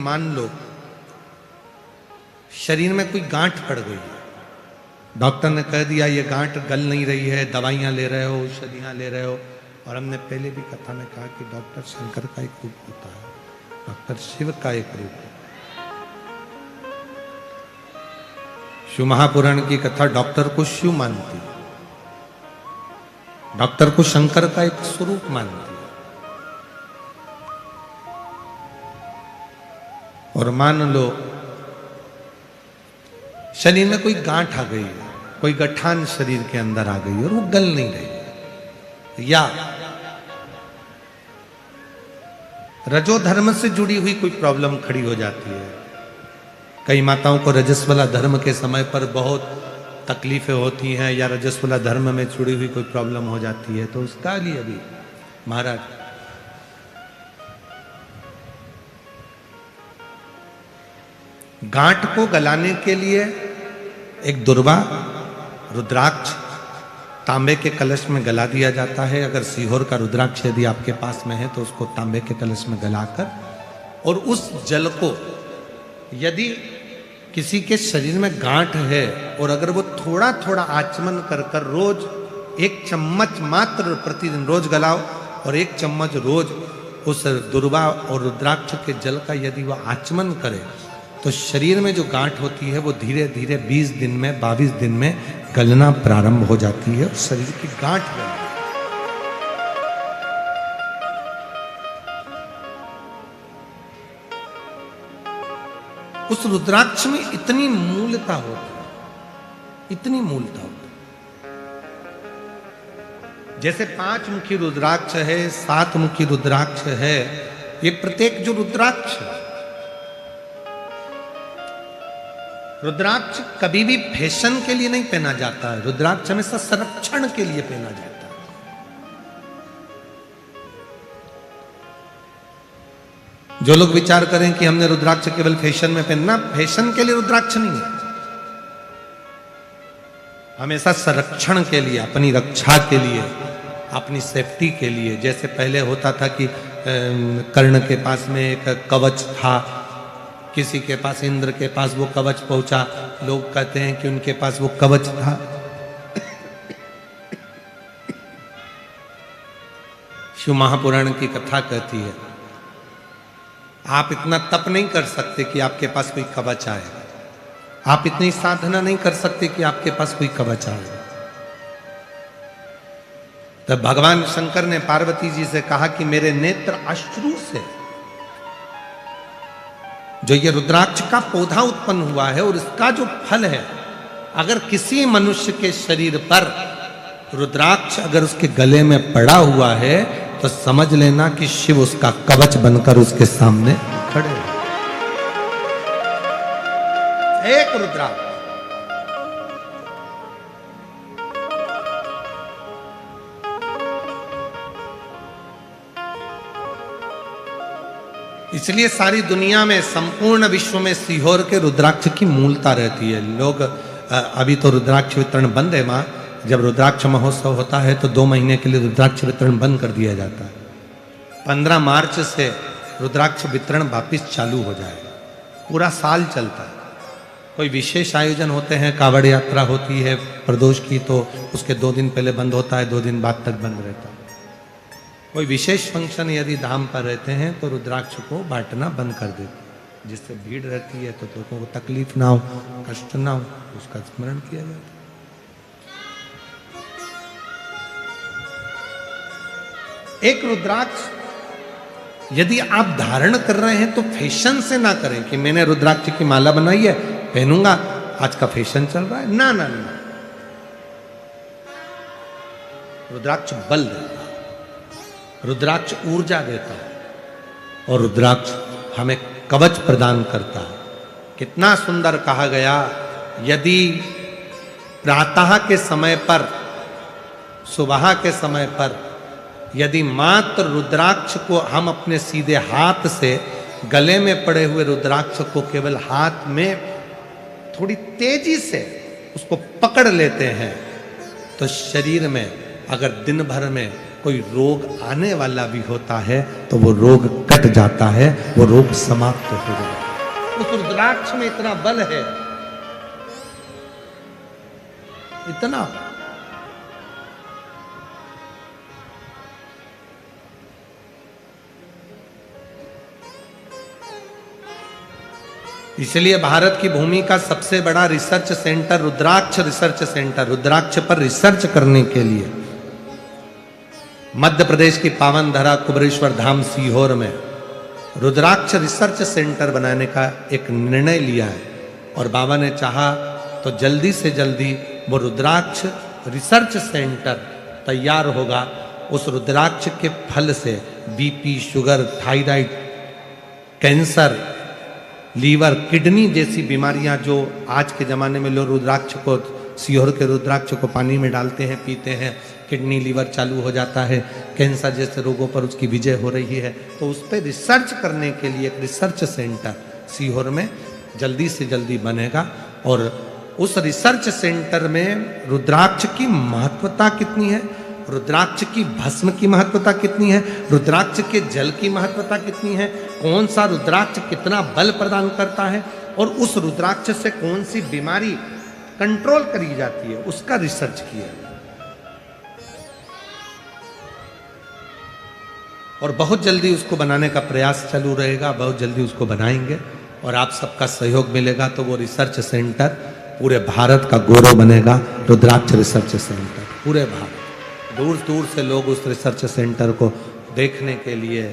मान लो शरीर में कोई गांठ पड़ गई है, डॉक्टर ने कह दिया ये गांठ गल नहीं रही है, दवाइयां ले रहे हो, औषधियां ले रहे हो। और हमने पहले भी कथा में कहा कि डॉक्टर शंकर का एक रूप होता है, डॉक्टर शिव का एक रूप है। शिव महापुराण की कथा डॉक्टर को शिव मानती है, डॉक्टर को शंकर का एक स्वरूप मानती है। और मान लो शरीर में कोई गांठ आ गई है, कोई गठान शरीर के अंदर आ गई और वो गल नहीं रही, या रजोधर्म से जुड़ी हुई कोई प्रॉब्लम खड़ी हो जाती है। कई माताओं को रजस्वला धर्म के समय पर बहुत तकलीफें होती हैं, या रजस्वला धर्म में जुड़ी हुई कोई प्रॉब्लम हो जाती है, तो उसका लिए भी महाराज गांठ को गलाने के लिए एक दुर्वा रुद्राक्ष तांबे के कलश में गला दिया जाता है। अगर सीहोर का रुद्राक्ष यदि आपके पास में है तो उसको तांबे के कलश में गलाकर, और उस जल को यदि किसी के शरीर में गांठ है और अगर वो थोड़ा थोड़ा आचमन कर कर रोज 1 चम्मच मात्र प्रतिदिन रोज गलाओ, और 1 चम्मच रोज उस दुर्वा और रुद्राक्ष के जल का यदि वह आचमन करे, तो शरीर में जो गांठ होती है वो धीरे धीरे 20 दिन में 22 दिन में गलना प्रारंभ हो जाती है, और शरीर की गांठ गलती। उस रुद्राक्ष में इतनी मूलता होती है, इतनी मूलता होती है। जैसे 5 मुखी रुद्राक्ष है, 7 मुखी रुद्राक्ष है, ये प्रत्येक जो रुद्राक्ष है, रुद्राक्ष कभी भी फैशन के लिए नहीं पहना जाता है, रुद्राक्ष हमेशा संरक्षण के लिए पहना जाता है। जो लोग विचार करें कि हमने रुद्राक्ष केवल फैशन में पहनना, फैशन के लिए रुद्राक्ष नहीं है, हमेशा संरक्षण के लिए, अपनी रक्षा के लिए, अपनी सेफ्टी के लिए। जैसे पहले होता था कि कर्ण के पास में एक कवच था, किसी के पास इंद्र के पास वो कवच पहुंचा, लोग कहते हैं कि उनके पास वो कवच था। शिव महापुराण की कथा कहती है आप इतना तप नहीं कर सकते कि आपके पास कोई कवच आए, आप इतनी साधना नहीं कर सकते कि आपके पास कोई कवच आए। तब भगवान शंकर ने पार्वती जी से कहा कि मेरे नेत्र अश्रु से जो ये रुद्राक्ष का पौधा उत्पन्न हुआ है और इसका जो फल है, अगर किसी मनुष्य के शरीर पर रुद्राक्ष अगर उसके गले में पड़ा हुआ है तो समझ लेना कि शिव उसका कवच बनकर उसके सामने खड़े हैं। एक रुद्राक्ष इसलिए सारी दुनिया में, संपूर्ण विश्व में सीहोर के रुद्राक्ष की मूलता रहती है। लोग अभी तो रुद्राक्ष वितरण बंद है माँ, जब रुद्राक्ष महोत्सव होता है तो 2 महीने के लिए रुद्राक्ष वितरण बंद कर दिया जाता है। 15 मार्च से रुद्राक्ष वितरण वापिस चालू हो जाएगा, पूरा साल चलता है। कोई विशेष आयोजन होते हैं, कावड़ यात्रा होती है प्रदोष की, तो उसके 2 दिन पहले बंद होता है, 2 दिन बाद तक बंद रहता है। कोई विशेष फंक्शन यदि धाम पर रहते हैं तो रुद्राक्ष को बांटना बंद कर देते हैं, जिससे भीड़ रहती है तो लोगों को तकलीफ ना हो, कष्ट ना हो, उसका स्मरण किया जाता है। एक रुद्राक्ष यदि आप धारण कर रहे हैं तो फैशन से ना करें कि मैंने रुद्राक्ष की माला बनाई है पहनूंगा, आज का फैशन चल रहा है। ना ना ना, रुद्राक्ष बल देता है, रुद्राक्ष ऊर्जा देता है, और रुद्राक्ष हमें कवच प्रदान करता है। कितना सुंदर कहा गया, यदि प्रातः के समय पर, सुबह के समय पर यदि मात्र रुद्राक्ष को हम अपने सीधे हाथ से गले में पड़े हुए रुद्राक्ष को केवल हाथ में थोड़ी तेजी से उसको पकड़ लेते हैं, तो शरीर में अगर दिन भर में कोई रोग आने वाला भी होता है तो वो रोग कट जाता है, वो रोग समाप्त हो जाता है। उस रुद्राक्ष में इतना बल है, इतना। इसलिए भारत की भूमि का सबसे बड़ा रिसर्च सेंटर रुद्राक्ष रिसर्च सेंटर, रुद्राक्ष पर रिसर्च करने के लिए मध्य प्रदेश की पावन धरा कुबेरेश्वर धाम सीहोर में रुद्राक्ष रिसर्च सेंटर बनाने का एक निर्णय लिया है। और बाबा ने चाहा तो जल्दी से जल्दी वो रुद्राक्ष रिसर्च सेंटर तैयार होगा। उस रुद्राक्ष के फल से BP, sugar, thyroid, cancer, liver, kidney जैसी बीमारियां जो आज के ज़माने में लोग रुद्राक्ष को, सीहोर के रुद्राक्ष को पानी में डालते हैं, पीते हैं, किडनी लीवर चालू हो जाता है, कैंसर जैसे रोगों पर उसकी विजय हो रही है। तो उस पर रिसर्च करने के लिए एक रिसर्च सेंटर सीहोर में जल्दी से जल्दी बनेगा। और उस रिसर्च सेंटर में रुद्राक्ष की महत्वता कितनी है, रुद्राक्ष की भस्म की महत्वता कितनी है, रुद्राक्ष के जल की महत्वता कितनी है, कौन सा रुद्राक्ष कितना बल प्रदान करता है, और उस रुद्राक्ष से कौन सी बीमारी कंट्रोल करी जाती है, उसका रिसर्च किया। और बहुत जल्दी उसको बनाने का प्रयास चालू रहेगा, बहुत जल्दी उसको बनाएंगे और आप सबका सहयोग मिलेगा तो वो रिसर्च सेंटर पूरे भारत का गौरव बनेगा। रुद्राक्ष रिसर्च सेंटर पूरे भारत, दूर दूर से लोग उस रिसर्च सेंटर को देखने के लिए,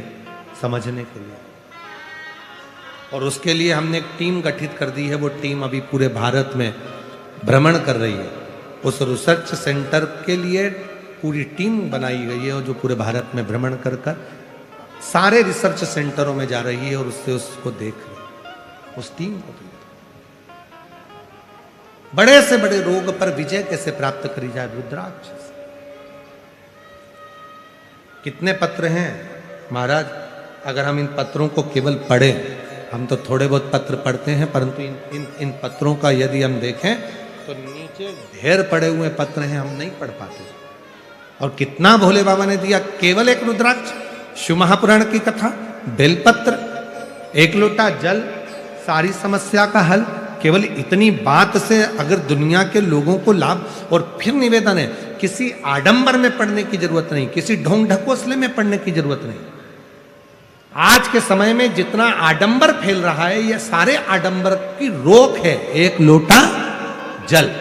समझने के लिए, और उसके लिए हमने एक टीम गठित कर दी है। वो टीम अभी पूरे भारत में भ्रमण कर रही है। उस रिसर्च सेंटर के लिए पूरी टीम बनाई गई है और जो पूरे भारत में भ्रमण कर कर सारे रिसर्च सेंटरों में जा रही है और उससे उसको देख रही है। उस टीम को बड़े से बड़े रोग पर विजय कैसे प्राप्त करी जाए रुद्राक्ष से। कितने पत्र हैं महाराज, अगर हम इन पत्रों को केवल पढ़ें, हम तो थोड़े बहुत पत्र पढ़ते हैं, परंतु इन पत्रों का यदि हम देखें तो नीचे ढेर पड़े हुए पत्र हैं, हम नहीं पढ़ पाते। और कितना भोले बाबा ने दिया, केवल एक रुद्राक्ष, शिव महापुराण की कथा, बेलपत्र, एक लोटा जल, सारी समस्या का हल। केवल इतनी बात से अगर दुनिया के लोगों को लाभ। और फिर निवेदन है, किसी आडंबर में पढ़ने की जरूरत नहीं, किसी ढोंग ढकोसले में पढ़ने की जरूरत नहीं। आज के समय में जितना आडंबर फैल रहा है, यह सारे आडंबर की रोक है। एक लोटा जल,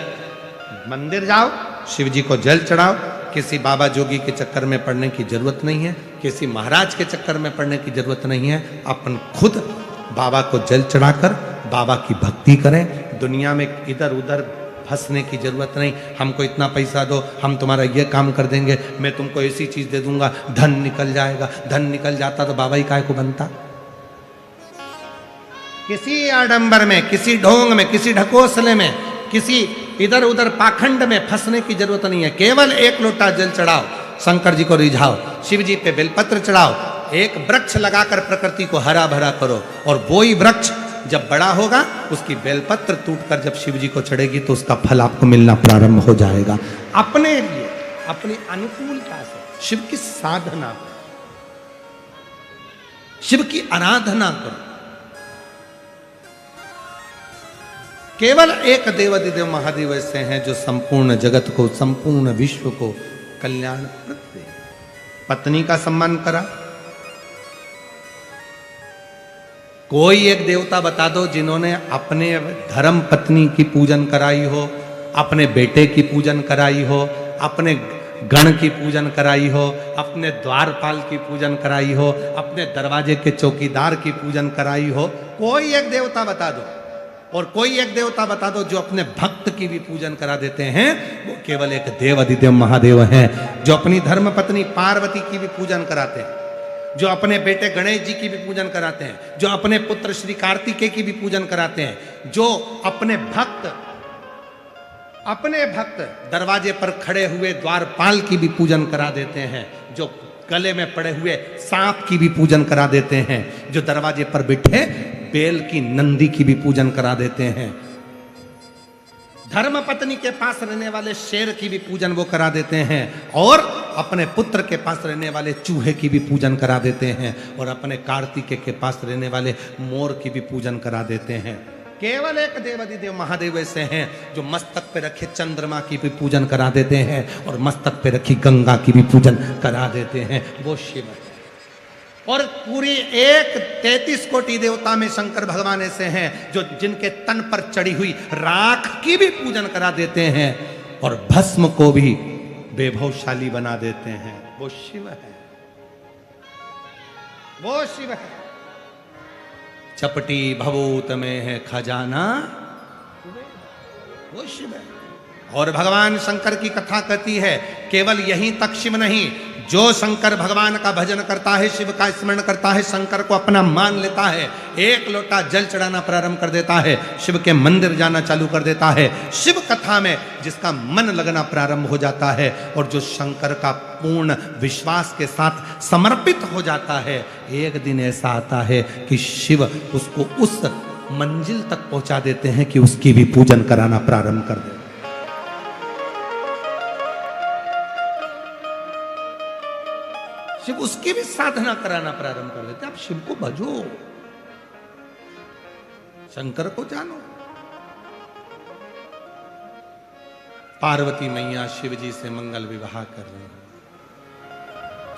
मंदिर जाओ, शिव जी को जल चढ़ाओ। किसी बाबा जोगी के चक्कर में पढ़ने की जरूरत नहीं है, किसी महाराज के चक्कर में पढ़ने की जरूरत नहीं है। अपन खुद बाबा को जल चढ़ाकर बाबा की भक्ति करें। दुनिया में इधर उधर फंसने की जरूरत नहीं। हमको इतना पैसा दो, हम तुम्हारा ये काम कर देंगे, मैं तुमको ऐसी चीज दे दूंगा, धन निकल जाएगा। धन निकल जाता तो बाबा ही काय को बनता। किसी आडंबर में, किसी ढोंग में, किसी ढकोसले में, किसी इधर उधर पाखंड में फंसने की जरूरत नहीं है। केवल एक लोटा जल चढ़ाओ, शंकर जी को रिझाओ, शिव जी पे बेलपत्र चढ़ाओ, एक वृक्ष लगाकर प्रकृति को हरा भरा करो। और वो ही वृक्ष जब बड़ा होगा, उसकी बेलपत्र टूटकर जब शिव जी को चढ़ेगी तो उसका फल आपको मिलना प्रारंभ हो जाएगा। अपने लिए, अपनी अनुकूलता से शिव की साधना, शिव की आराधना करो। केवल एक देवाधिदेव महादेव ऐसे हैं जो संपूर्ण जगत को, संपूर्ण विश्व को कल्याणप्रद दे। पत्नी का सम्मान करा। कोई एक देवता बता दो जिन्होंने अपने धर्म पत्नी की पूजन कराई हो, अपने बेटे की पूजन कराई हो, अपने गण की पूजन कराई हो, अपने द्वारपाल की पूजन कराई हो, अपने दरवाजे के चौकीदार की पूजन कराई हो। कोई एक देवता बता दो। और कोई एक देवता बता दो जो अपने भक्त की भी पूजन करा देते हैं। वो केवल एक देवाधिदेव महादेव हैं जो अपनी धर्म पत्नी पार्वती की भी पूजन कराते हैं, जो अपने बेटे गणेश जी की भी पूजन कराते हैं, जो अपने पुत्र श्री कार्तिकेय की भी पूजन कराते हैं, जो अपने भक्त दरवाजे पर खड़े हुए द्वारपाल की भी पूजन करा देते हैं, जो गले में पड़े हुए सांप की भी पूजन करा देते हैं, जो दरवाजे पर बैठे बेल की नंदी की भी पूजन करा देते हैं, धर्म पत्नी के पास रहने वाले शेर की भी पूजन वो करा देते हैं, और अपने पुत्र के पास रहने वाले चूहे की भी पूजन करा देते हैं और अपने कार्तिकेय के पास रहने वाले मोर की भी पूजन करा देते हैं। केवल एक देवाधिदेव महादेव ऐसे हैं जो मस्तक पे रखे चंद्रमा की भी पूजन करा देते हैं और मस्तक पे रखी गंगा की भी पूजन करा देते हैं, वो शिव है। और पूरी 33 कोटि देवता में शंकर भगवान ऐसे हैं जो जिनके तन पर चढ़ी हुई राख की भी पूजन करा देते हैं और भस्म को भी वैभवशाली बना देते हैं, वो शिव है, वो शिव है। चपटी भभूत में है खजाना, वो शिव है। और भगवान शंकर की कथा कहती है केवल यहीं तक शिव नहीं, जो शंकर भगवान का भजन करता है, शिव का स्मरण करता है, शंकर को अपना मान लेता है, एक लोटा जल चढ़ाना प्रारंभ कर देता है, शिव के मंदिर जाना चालू कर देता है, शिव कथा में जिसका मन लगना प्रारंभ हो जाता है और जो शंकर का पूर्ण विश्वास के साथ समर्पित हो जाता है, एक दिन ऐसा आता है कि शिव उसको उस मंजिल तक पहुंचा देते हैं कि उसकी भी पूजन कराना प्रारंभ कर दे। शिव उसकी भी साधना कराना प्रारंभ कर देते। आप शिव को भजो, शंकर को जानो। पार्वती मैया शिव जी से मंगल विवाह कर रही हैं।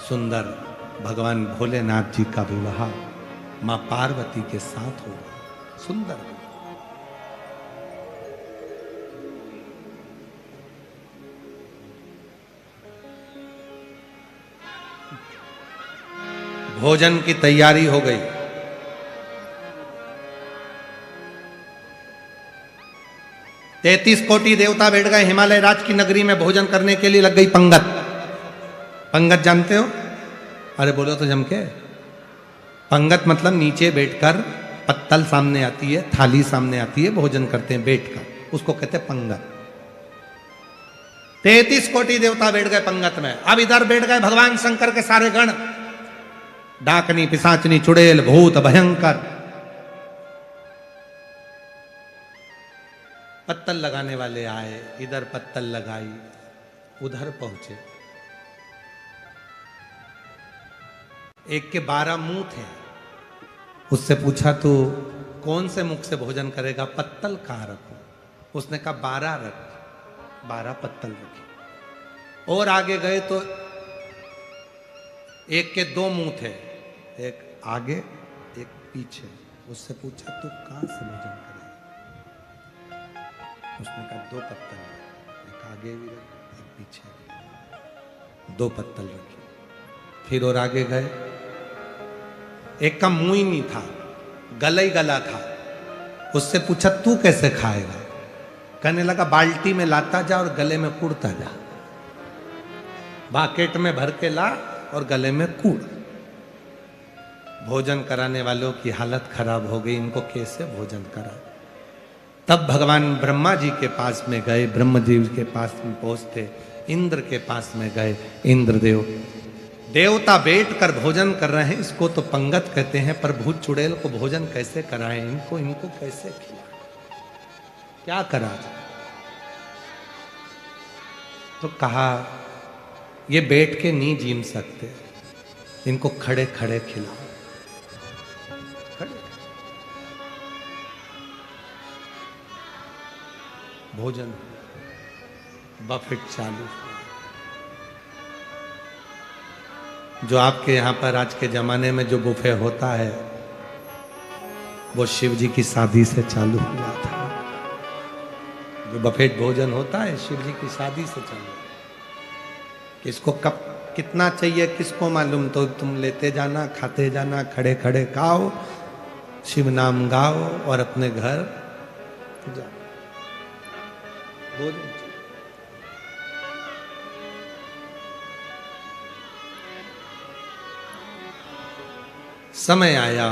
सुंदर भगवान भोलेनाथ जी का विवाह मां पार्वती के साथ होगा। सुंदर भोजन की तैयारी हो गई। तैतीस कोटि देवता बैठ गए हिमालय राज की नगरी में भोजन करने के लिए। लग गई पंगत। पंगत जानते हो? अरे बोलो तो जम के। पंगत मतलब नीचे बैठकर, पत्तल सामने आती है, थाली सामने आती है, भोजन करते हैं बैठकर, उसको कहते हैं पंगत। 33 कोटि देवता बैठ गए पंगत में। अब इधर बैठ गए भगवान शंकर के सारे गण, डाकनी, पिशाचनी, चुड़ैल, भूत, भयंकर। पत्तल लगाने वाले आए, इधर पत्तल लगाई, उधर पहुंचे। एक के 12 मुंह थे। उससे पूछा तू कौन से मुख से भोजन करेगा, पत्तल कहां रखूं? उसने कहा 12 रख। 12 पत्तल रखे। और आगे गए तो एक के 2 मुंह थे, एक आगे एक पीछे। उससे पूछा तू कहां से भोजन करेगा? उसने कहा 2 पत्तल, एक आगे भी रख, एक पीछे भी। 2 पत्तल रखे। फिर और आगे गए, एक का मुंह ही नहीं था, गला ही गला था। उससे पूछा तू कैसे खाएगा? कहने लगा बाल्टी में लाता जा और गले में कूड़ता जा। बाकेट में भर के ला और गले में कूड़। भोजन कराने वालों की हालत खराब हो गई, इनको कैसे भोजन करा। तब भगवान ब्रह्मा जी के पास में गए, ब्रह्म जी के पास में पहुंचते, इंद्र के पास में गए। इंद्रदेव, देवता बैठकर भोजन कर रहे हैं, इसको तो पंगत कहते हैं, पर भूत चुड़ैल को भोजन कैसे कराएं? इनको कैसे खिलाएं? क्या करा जाए? तो कहा ये बैठ के नहीं जीम सकते, इनको खड़े खड़े खिलाओ। खड़े भोजन, बफेट चालू। जो आपके यहां पर आज के जमाने में जो बुफे होता है, वो शिव जी की शादी से चालू हुआ था। जो बफेट भोजन होता है शिव जी की शादी से चालू। किसको कब कितना चाहिए किसको मालूम, तो तुम लेते जाना, खाते जाना, खड़े खड़े खाओ, शिव नाम गाओ और अपने घर जाओ। भोजन समय आया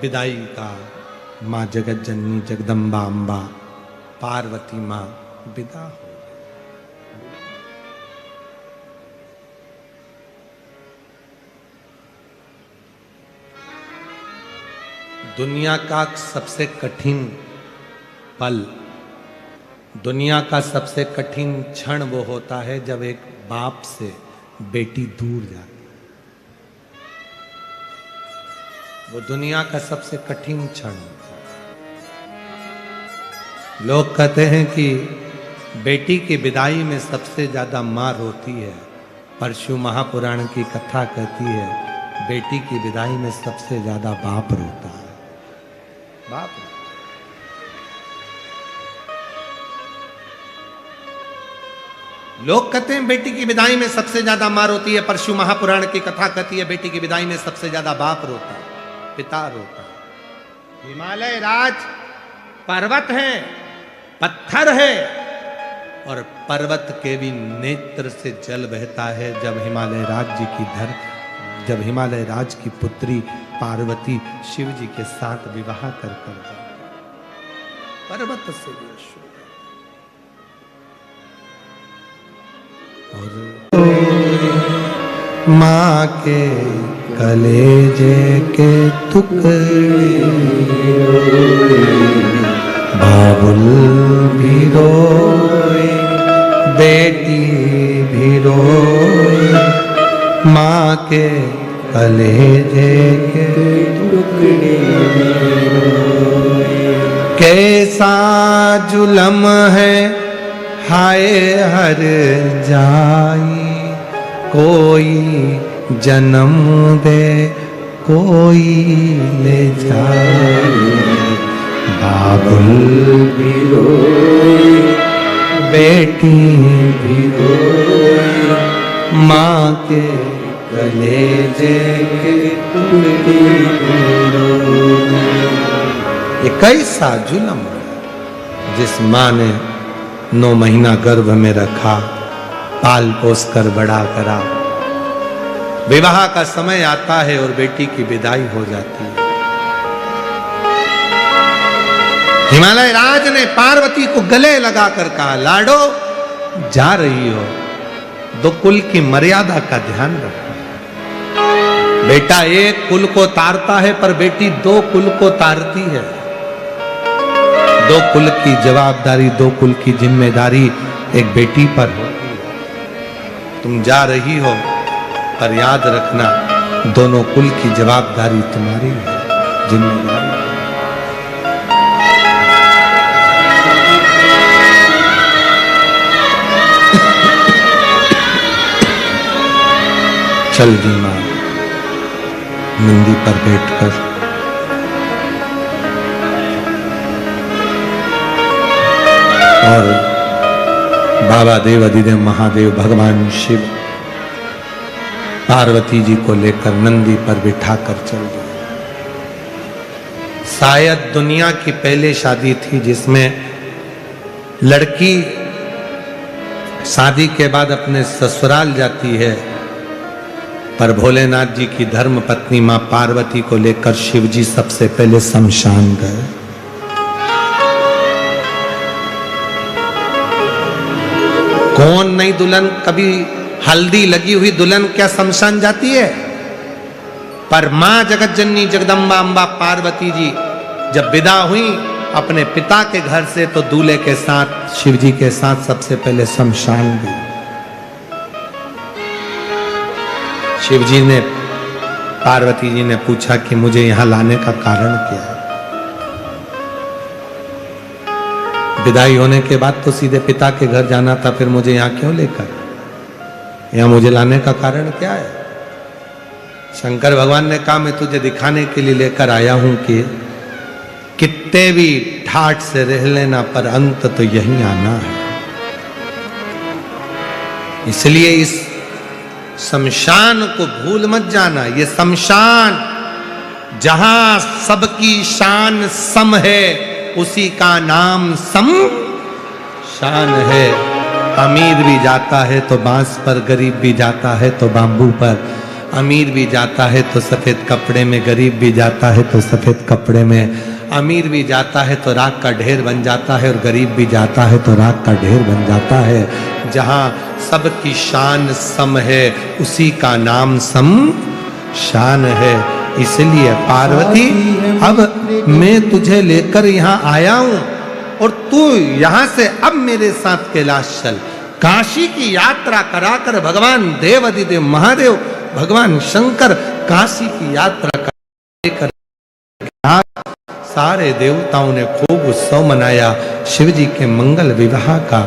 विदाई का, माँ जगत जननी जगदम्बा अम्बा पार्वती माँ विदा हो। दुनिया का सबसे कठिन पल, दुनिया का सबसे कठिन क्षण वो होता है जब एक बाप से बेटी दूर जाती। वो दुनिया का सबसे कठिन क्षण होता है। लोग कहते हैं कि बेटी की विदाई में सबसे ज्यादा मार होती है, पर शिव महापुराण की कथा कहती है बेटी की विदाई में सबसे ज्यादा बाप रोता है। बाप लोग कहते हैं बेटी की विदाई में सबसे ज्यादा मार होती है, पर शिव महापुराण की कथा कहती है बेटी की विदाई में सबसे ज्यादा बाप रोता है, पिता रोता है। हिमालय राज पर्वत है, पत्थर है, और पर्वत के भी नेत्र से जल बहता है जब हिमालय राज की पुत्री पार्वती शिव जी के साथ विवाह कर जाए। पर्वत से और माँ के कलेजे के टुकड़े बाबुल भी रोए, बेटी भी रोए, माँ के कलेजे के टुकड़े कैसा जुलम है हाय हर जाई, कोई जन्म दे कोई ले जाए, बाबुल भी रोए, बेटी भी रोए, माँ के कलेजे के टुकड़े रोए। ये कैसा जुल्म है जिस माँ ने 9 महीना गर्भ में रखा, पाल पोस कर बड़ा करा, विवाह का समय आता है और बेटी की विदाई हो जाती है। हिमालय राज ने पार्वती को गले लगाकर कहा लाडो जा रही हो, 2 कुल की मर्यादा का ध्यान रखो। बेटा 1 कुल को तारता है पर बेटी 2 कुल को तारती है। 2 कुल की जवाबदारी, 2 कुल की जिम्मेदारी एक बेटी पर होती है। तुम जा रही हो पर याद रखना दोनों कुल की जवाबदारी तुम्हारी है, जिम्मेदारी। चल दी मां नंदी पर बैठकर और बाबा देव अधिदेव महादेव भगवान शिव पार्वती जी को लेकर नंदी पर बिठाकर चल दिए। शायद दुनिया की पहले शादी थी जिसमें लड़की शादी के बाद अपने ससुराल जाती है, पर भोलेनाथ जी की धर्म पत्नी मां पार्वती को लेकर शिव जी सबसे पहले शमशान गए। कौन नई दुल्हन, कभी हल्दी लगी हुई दुल्हन क्या शमशान जाती है? पर मां जगत जननी जगदम्बा अम्बा पार्वती जी जब विदा हुई अपने पिता के घर से तो दूल्हे के साथ शिव जी के साथ सबसे पहले शमशान गई। शिव जी ने, पार्वती जी ने पूछा कि मुझे यहां लाने का कारण क्या है? विदाई होने के बाद तो सीधे पिता के घर जाना था, फिर मुझे यहां क्यों लेकर? यहां मुझे लाने का कारण क्या है? शंकर भगवान ने कहा मैं तुझे दिखाने के लिए लेकर आया हूं कि कितने भी ठाठ से रह लेना पर अंत तो यहीं आना है। इसलिए इस शमशान को भूल मत जाना। ये शमशान जहां सबकी शान सम है उसी का नाम शमशान है। अमीर भी जाता है तो बांस पर, गरीब भी जाता है तो बांबू पर। अमीर भी जाता है तो सफेद कपड़े में, गरीब भी जाता है तो सफेद कपड़े में। अमीर भी जाता है तो राख का ढेर बन जाता है और गरीब भी जाता है तो राख का ढेर बन जाता है। जहां सबकी शान सम है उसी का नाम शमशान है। इसलिए पार्वती अब मैं तुझे लेकर यहाँ आया हूं और तू यहां से अब मेरे साथ कैलाश चल। काशी की यात्रा कराकर भगवान देवाधिदेव महादेव भगवान शंकर काशी की यात्रा कर सारे देवताओं ने खूब उत्सव मनाया शिव जी के मंगल विवाह का।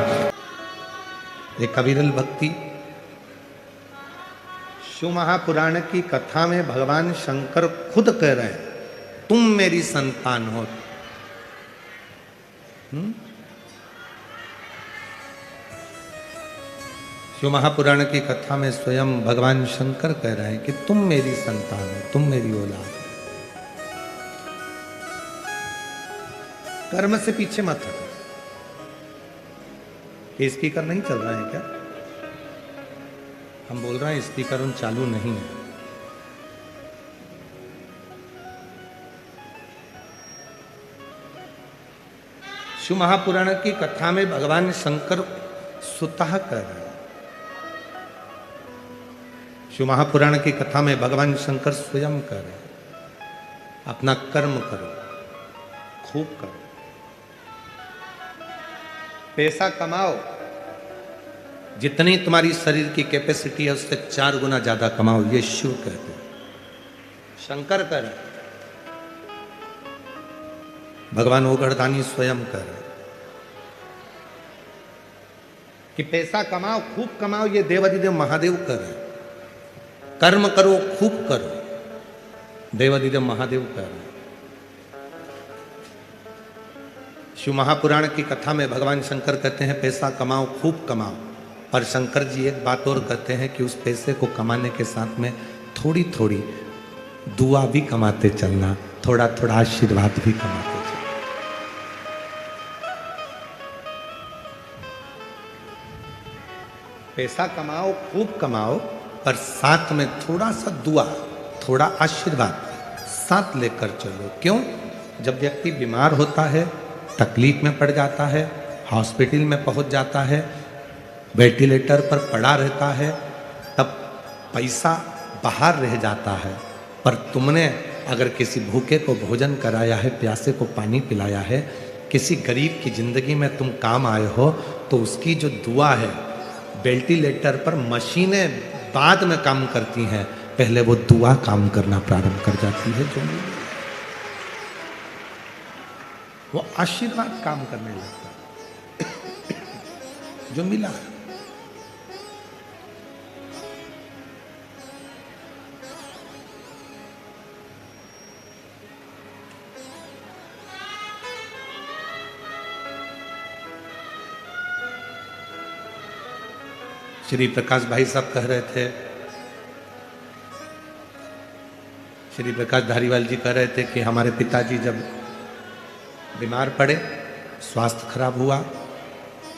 एक कबीरल भक्ति शिव महापुराण की कथा में भगवान शंकर खुद कह रहे हैं तुम मेरी संतान हो। शिव महापुराण की कथा में स्वयं भगवान शंकर कह रहे हैं कि तुम मेरी संतान हो, तुम मेरी औलाद हो। कर्म से पीछे मत हटो। ये स्पीकर नहीं चल रहा है क्या? हम बोल रहे हैं स्पीकर उन चालू नहीं है। शिव महापुराण की कथा में भगवान शंकर स्वतः कर रहे हैं। शिव महापुराण की कथा में भगवान शंकर स्वयं कर रहे हैं अपना कर्म करो, खूब करो, पैसा कमाओ, जितनी तुम्हारी शरीर की कैपेसिटी है उससे 4 गुना ज्यादा कमाओ। ये शिव कहते हैं, शंकर कर रहे हैं, भगवान ओगढ़दानी स्वयं कर रहे हैं कि पैसा कमाओ, खूब कमाओ। ये देवाधिदेव महादेव कर रहे हैं, कर्म करो, खूब करो, देवाधिदेव महादेव कर रहे हैं। शिव महापुराण की कथा में भगवान शंकर कहते हैं पैसा कमाओ, खूब कमाओ, और शंकर जी एक बात और कहते हैं कि उस पैसे को कमाने के साथ में थोड़ी थोड़ी दुआ भी कमाते चलना, थोड़ा थोड़ा आशीर्वाद भी कमाते चलना। पैसा कमाओ, खूब कमाओ, पर साथ में थोड़ा सा दुआ, थोड़ा आशीर्वाद साथ लेकर चलो। क्यों? जब व्यक्ति बीमार होता है, तकलीफ में पड़ जाता है, हॉस्पिटल में पहुंच जाता है, वेंटिलेटर पर पड़ा रहता है, तब पैसा बाहर रह जाता है। पर तुमने अगर किसी भूखे को भोजन कराया है, प्यासे को पानी पिलाया है, किसी गरीब की जिंदगी में तुम काम आए हो, तो उसकी जो दुआ है, वेंटिलेटर पर मशीनें बाद में काम करती हैं, पहले वो दुआ काम करना प्रारंभ कर जाती है। जो वो आशीर्वाद काम करने लगता है जो मिला है। श्री प्रकाश भाई साहब कह रहे थे, श्री प्रकाश धारीवाल जी कह रहे थे कि हमारे पिताजी जब बीमार पड़े, स्वास्थ्य खराब हुआ,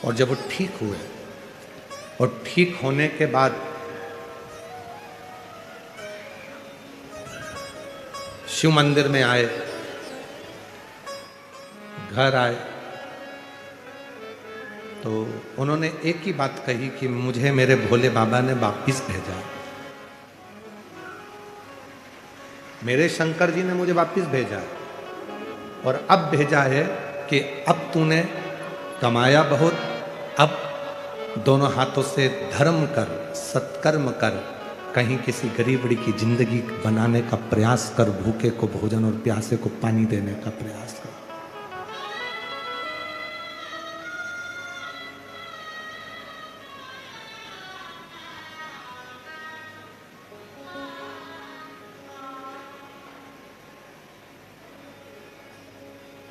और जब वो ठीक हुए और ठीक होने के बाद शिव मंदिर में आए, घर आए, तो उन्होंने एक ही बात कही कि मुझे मेरे भोले बाबा ने वापिस भेजा, मेरे शंकर जी ने मुझे वापिस भेजा, और अब भेजा है कि अब तूने कमाया बहुत, अब दोनों हाथों से धर्म कर, सत्कर्म कर, कहीं किसी गरीबड़ी की जिंदगी बनाने का प्रयास कर, भूखे को भोजन और प्यासे को पानी देने का प्रयास कर।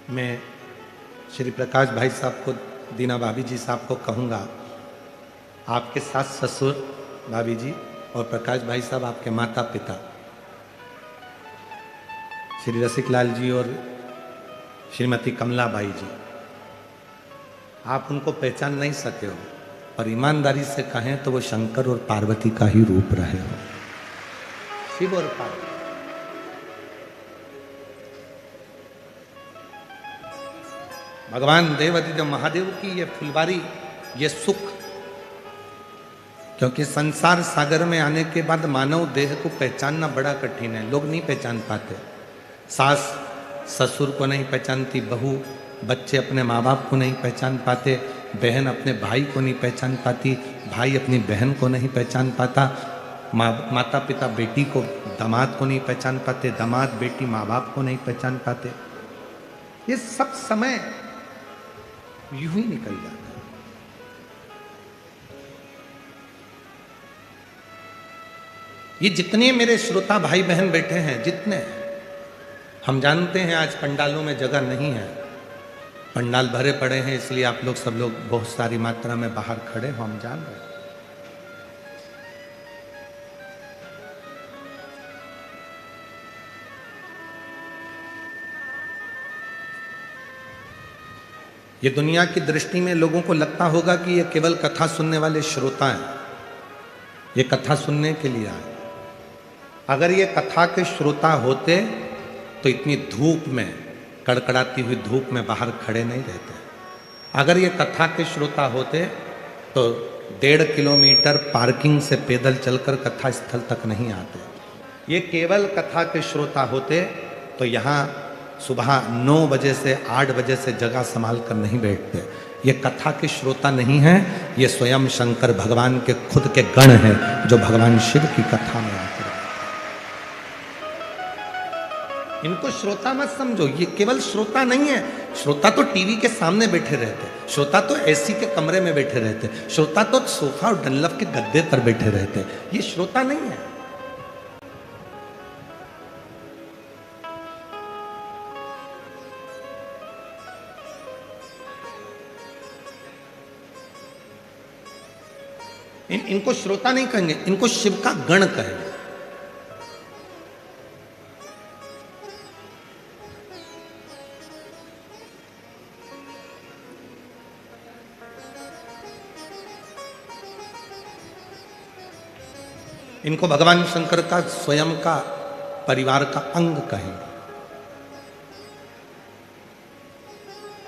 मैं श्री प्रकाश भाई साहब को, दीना भाभी जी साहब को कहूँगा, आपके सास ससुर भाभी जी और प्रकाश भाई साहब आपके माता पिता श्री रसिक लाल जी और श्रीमती कमला बाई जी, आप उनको पहचान नहीं सके हो, पर ईमानदारी से कहें तो वो शंकर और पार्वती का ही रूप रहे हो, शिव और पार्वती। भगवान देवाधिदेव महादेव की ये फुलवारी, ये सुख, क्योंकि संसार सागर में आने के बाद मानव देह को पहचानना बड़ा कठिन है, लोग नहीं पहचान पाते। सास ससुर को नहीं पहचानती, बहू बच्चे अपने माँ बाप को नहीं पहचान पाते, बहन अपने भाई को नहीं पहचान पाती, भाई अपनी बहन को नहीं पहचान पाता, माता पिता बेटी को, दामाद को नहीं पहचान पाते, दामाद बेटी माँ बाप को नहीं पहचान पाते। ये सब समय यूं ही निकल जाता है। ये जितने मेरे श्रोता भाई बहन बैठे हैं, जितने, हम जानते हैं आज पंडालों में जगह नहीं है, पंडाल भरे पड़े हैं, इसलिए आप लोग सब लोग बहुत सारी मात्रा में बाहर खड़े हो, हम जान रहे हैं। ये दुनिया की दृष्टि में लोगों को लगता होगा कि ये केवल कथा सुनने वाले श्रोता हैं, ये कथा सुनने के लिए आए। अगर ये कथा के श्रोता होते तो इतनी धूप में, कड़कड़ाती हुई धूप में बाहर खड़े नहीं रहते। अगर ये कथा के श्रोता होते तो 1.5 किलोमीटर पार्किंग से पैदल चलकर कथा स्थल तक नहीं आते। ये केवल कथा के श्रोता होते तो यहाँ सुबह 9 बजे से 8 बजे से जगह संभाल कर नहीं बैठते। ये कथा के श्रोता नहीं है, ये स्वयं शंकर भगवान के खुद के गण हैं जो भगवान शिव की कथा में आते हैं। इनको श्रोता मत समझो, ये केवल श्रोता नहीं है। श्रोता तो टीवी के सामने बैठे रहते, श्रोता तो एसी के कमरे में बैठे रहते, श्रोता तो सोफा और डनलप के गद्दे पर बैठे रहते। ये श्रोता नहीं है। इनको श्रोता नहीं कहेंगे, इनको शिव का गण कहेंगे। इनको भगवान शंकर का स्वयं का परिवार का अंग कहेंगे।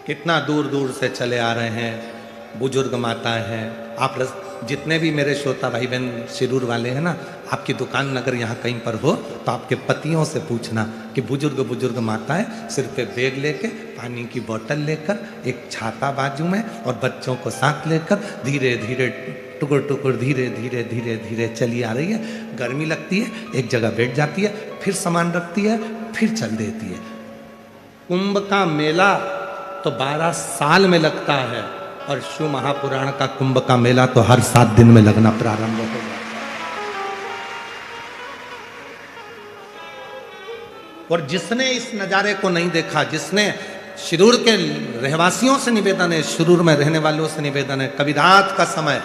कितना दूर दूर से चले आ रहे हैं, बुजुर्ग माता है। आप जितने भी मेरे श्रोता भाई बहन शिरूर वाले हैं ना, आपकी दुकान अगर यहाँ कहीं पर हो तो आपके पतियों से पूछना कि बुजुर्ग माता है, सिर पे बैग लेके, पानी की बोतल लेकर, एक छाता बाजू में और बच्चों को साथ लेकर धीरे धीरे टुकुर धीरे धीरे धीरे धीरे चली आ रही है। गर्मी लगती है, एक जगह बैठ जाती है, फिर सामान रखती है, फिर चल देती है। कुंभ का मेला तो 12 साल में लगता है और शिव महापुराण का कुंभ का मेला तो हर 7 दिन में लगना प्रारंभ हो जाता है। और जिसने इस नजारे को नहीं देखा, जिसने, शिरूर के रहवासियों से निवेदन है, शिरूर में रहने वालों से निवेदन है, कभी रात का समय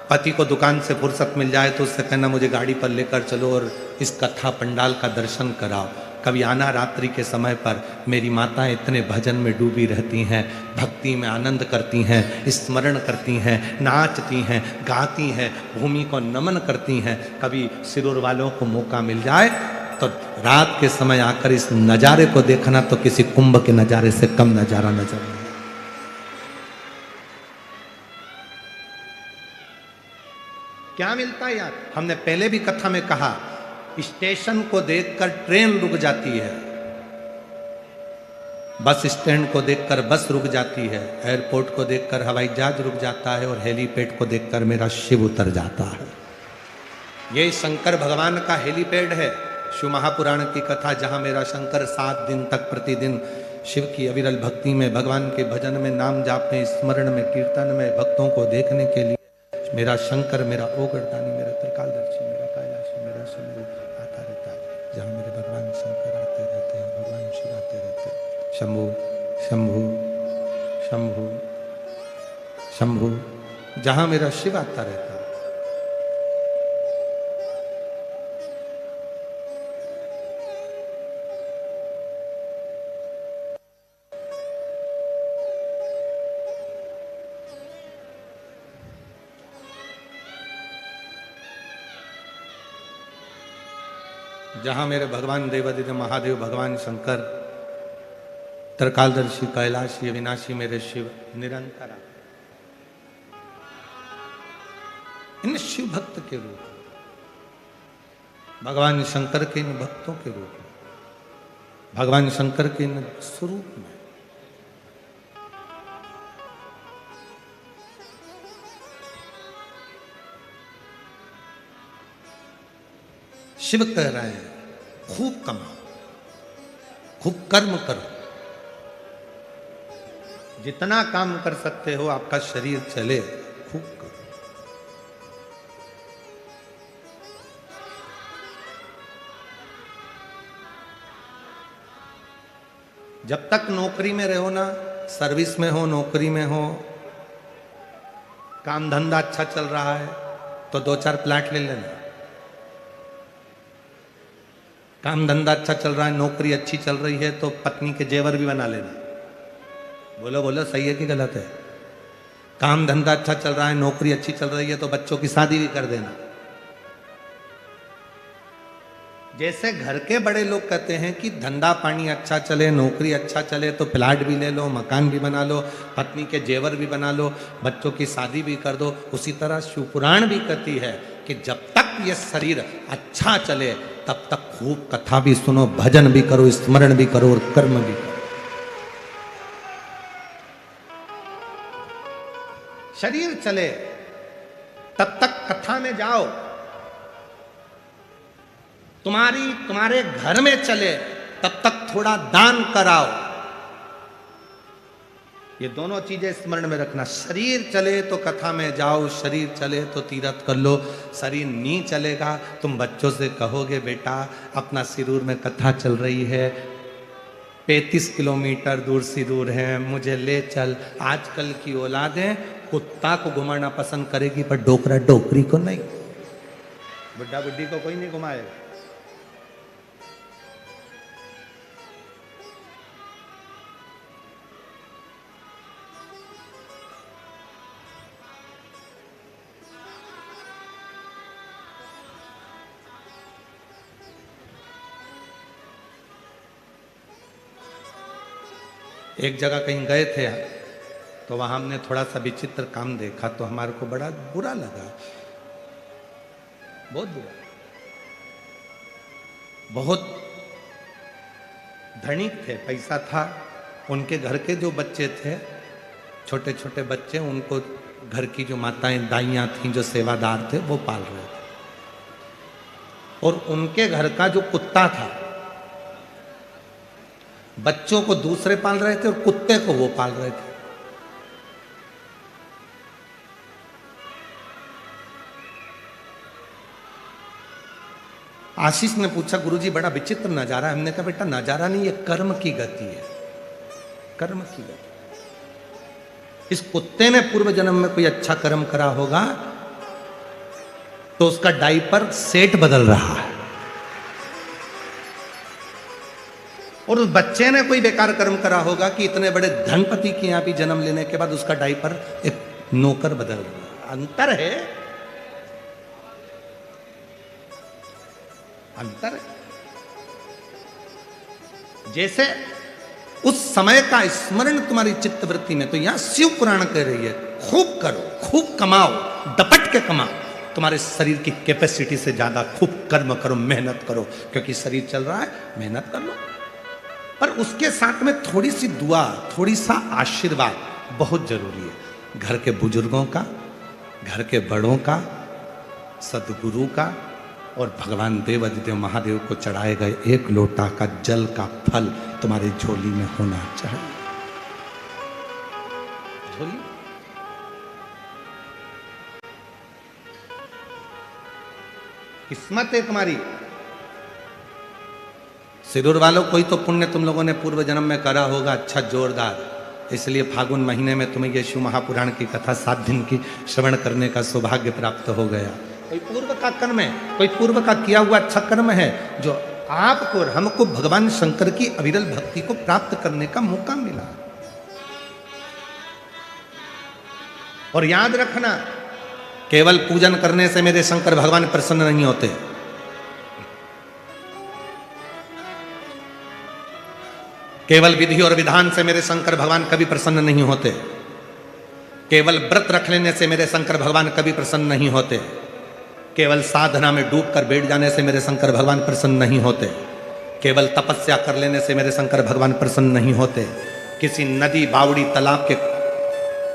पति को दुकान से फुर्सत मिल जाए तो उससे कहना मुझे गाड़ी पर लेकर चलो और इस कथा पंडाल का दर्शन कराओ। कभी आना रात्रि के समय पर, मेरी माताएं इतने भजन में डूबी रहती हैं, भक्ति में आनंद करती हैं, स्मरण करती हैं, नाचती हैं, गाती हैं, भूमि को नमन करती हैं। कभी शिरूर वालों को मौका मिल जाए तो रात के समय आकर इस नज़ारे को देखना तो किसी कुंभ के नज़ारे से कम नज़ारा नजर नहीं। क्या मिलता है यार? हमने पहले भी कथा में कहा, स्टेशन को देखकर ट्रेन रुक जाती है, बस स्टैंड को देखकर बस रुक जाती है, एयरपोर्ट को देखकर हवाई जहाज रुक जाता है और हेलीपैड को देखकर मेरा शिव उतर जाता है। ये शंकर भगवान का हेलीपैड है। शिव महापुराण की कथा, जहां मेरा शंकर 7 दिन तक प्रतिदिन शिव की अविरल भक्ति में, भगवान के भजन में, नाम जाप में, स्मरण में, कीर्तन में भक्तों को देखने के लिए मेरा शंकर, मेरा ओगरदानी, मेरा त्रिकालदर्शी, मेरा कैलाशी, मेरा शंभु आता रहता है। जहाँ मेरे भगवान शंकर आते रहते हैं, भगवान शिव आते रहते हैं। शंभु शंभु शंभु शंभु, जहाँ मेरा शिव आता रहता है। जहाँ मेरे भगवान देवादिदेव महादेव भगवान शंकर, त्रिकालदर्शी, कैलाशी, अविनाशी मेरे शिव निरंतर, इन शिव भक्त के रूप, भगवान शंकर के इन भक्तों के रूप में, भगवान शंकर के इन स्वरूप में शिव कह रहे हैं खूब कमाओ, खूब कर्म करो, जितना काम कर सकते हो आपका शरीर चले खूब करो। जब तक नौकरी में रहो ना, सर्विस में हो, नौकरी में हो, काम धंधा अच्छा चल रहा है तो 2-4 प्लाट ले लेना। काम धंधा अच्छा चल रहा है, नौकरी अच्छी चल रही है तो पत्नी के जेवर भी बना लेना। बोलो बोलो, सही है कि गलत है? काम धंधा अच्छा चल रहा है, नौकरी अच्छी चल रही है तो बच्चों की शादी भी कर देना। जैसे घर के बड़े लोग कहते हैं कि धंधा पानी अच्छा चले, नौकरी अच्छा चले तो प्लाट भी ले लो, मकान भी बना लो, पत्नी के जेवर भी बना लो, बच्चों की शादी भी कर दो, उसी तरह शिवपुराण भी कहती है कि जब तक ये शरीर अच्छा चले तब तक खूब कथा भी सुनो, भजन भी करो, स्मरण भी करो और कर्म भी करो। शरीर चले तब तक कथा में जाओ, तुम्हारे घर में चले तब तक थोड़ा दान कराओ। ये दोनों चीजें स्मरण में रखना। शरीर चले तो कथा में जाओ, शरीर चले तो तीर्थ कर लो। शरीर नहीं चलेगा, तुम बच्चों से कहोगे बेटा अपना सिरूर में कथा चल रही है, 35 किलोमीटर दूर सिरूर है, मुझे ले चल। आजकल की औलादें कुत्ता को घुमाना पसंद करेगी पर डोकरा डोकरी को नहीं, बुढ़ा बुढ़ी को कोई नहीं घुमाएगा। एक जगह कहीं गए थे तो वहां हमने थोड़ा सा विचित्र काम देखा तो हमारे को बड़ा बुरा लगा, बहुत बुरा। बहुत धनिक थे, पैसा था, उनके घर के जो बच्चे थे, छोटे छोटे बच्चे, उनको घर की जो माताएं दाइयां थीं, जो सेवादार थे, वो पाल रहे थे। और उनके घर का जो कुत्ता था, बच्चों को दूसरे पाल रहे थे और कुत्ते को वो पाल रहे थे। आशीष ने पूछा गुरुजी बड़ा विचित्र नजारा है। हमने कहा बेटा नजारा नहीं, ये कर्म की गति है, कर्म की गति। इस कुत्ते ने पूर्व जन्म में कोई अच्छा कर्म करा होगा तो उसका डायपर सेट बदल रहा है, और उस बच्चे ने कोई बेकार कर्म करा होगा कि इतने बड़े धनपति के यहां भी जन्म लेने के बाद उसका डायपर एक नौकर बदल रहा है। अंतर है, अंतर है। जैसे उस समय का स्मरण तुम्हारी चित्तवृत्ति में, तो यहां शिव पुराण कह रही है खूब करो, खूब कमाओ, डपट के कमाओ, तुम्हारे शरीर की कैपेसिटी से ज्यादा खूब कर्म करो, मेहनत करो, क्योंकि शरीर चल रहा है, मेहनत कर लो। पर उसके साथ में थोड़ी सी दुआ, थोड़ी सा आशीर्वाद बहुत जरूरी है। घर के बुजुर्गों का, घर के बड़ों का, सदगुरु का और भगवान देवाधिदेव महादेव को चढ़ाए गए एक लोटा का जल का फल तुम्हारी झोली में होना चाहिए। झोली किस्मत है तुम्हारी। सिरूर वालों, कोई तो पुण्य तुम लोगों ने पूर्व जन्म में करा होगा अच्छा जोरदार, इसलिए फागुन महीने में तुम्हें ये शिव महापुराण की कथा 7 दिन की श्रवण करने का सौभाग्य प्राप्त हो गया। कोई पूर्व का कर्म है, कोई पूर्व का किया हुआ अच्छा कर्म है जो आपको और हमको भगवान शंकर की अविरल भक्ति को प्राप्त करने का मौका मिला। और याद रखना, केवल पूजन करने से मेरे शंकर भगवान प्रसन्न नहीं होते। केवल विधि और विधान से मेरे शंकर भगवान कभी प्रसन्न नहीं होते। केवल व्रत रख लेने से मेरे शंकर भगवान कभी प्रसन्न नहीं होते। केवल साधना में डूब कर बैठ जाने से मेरे शंकर भगवान प्रसन्न नहीं होते। केवल तपस्या कर लेने से मेरे शंकर भगवान प्रसन्न नहीं होते। किसी नदी, बावड़ी, तालाब के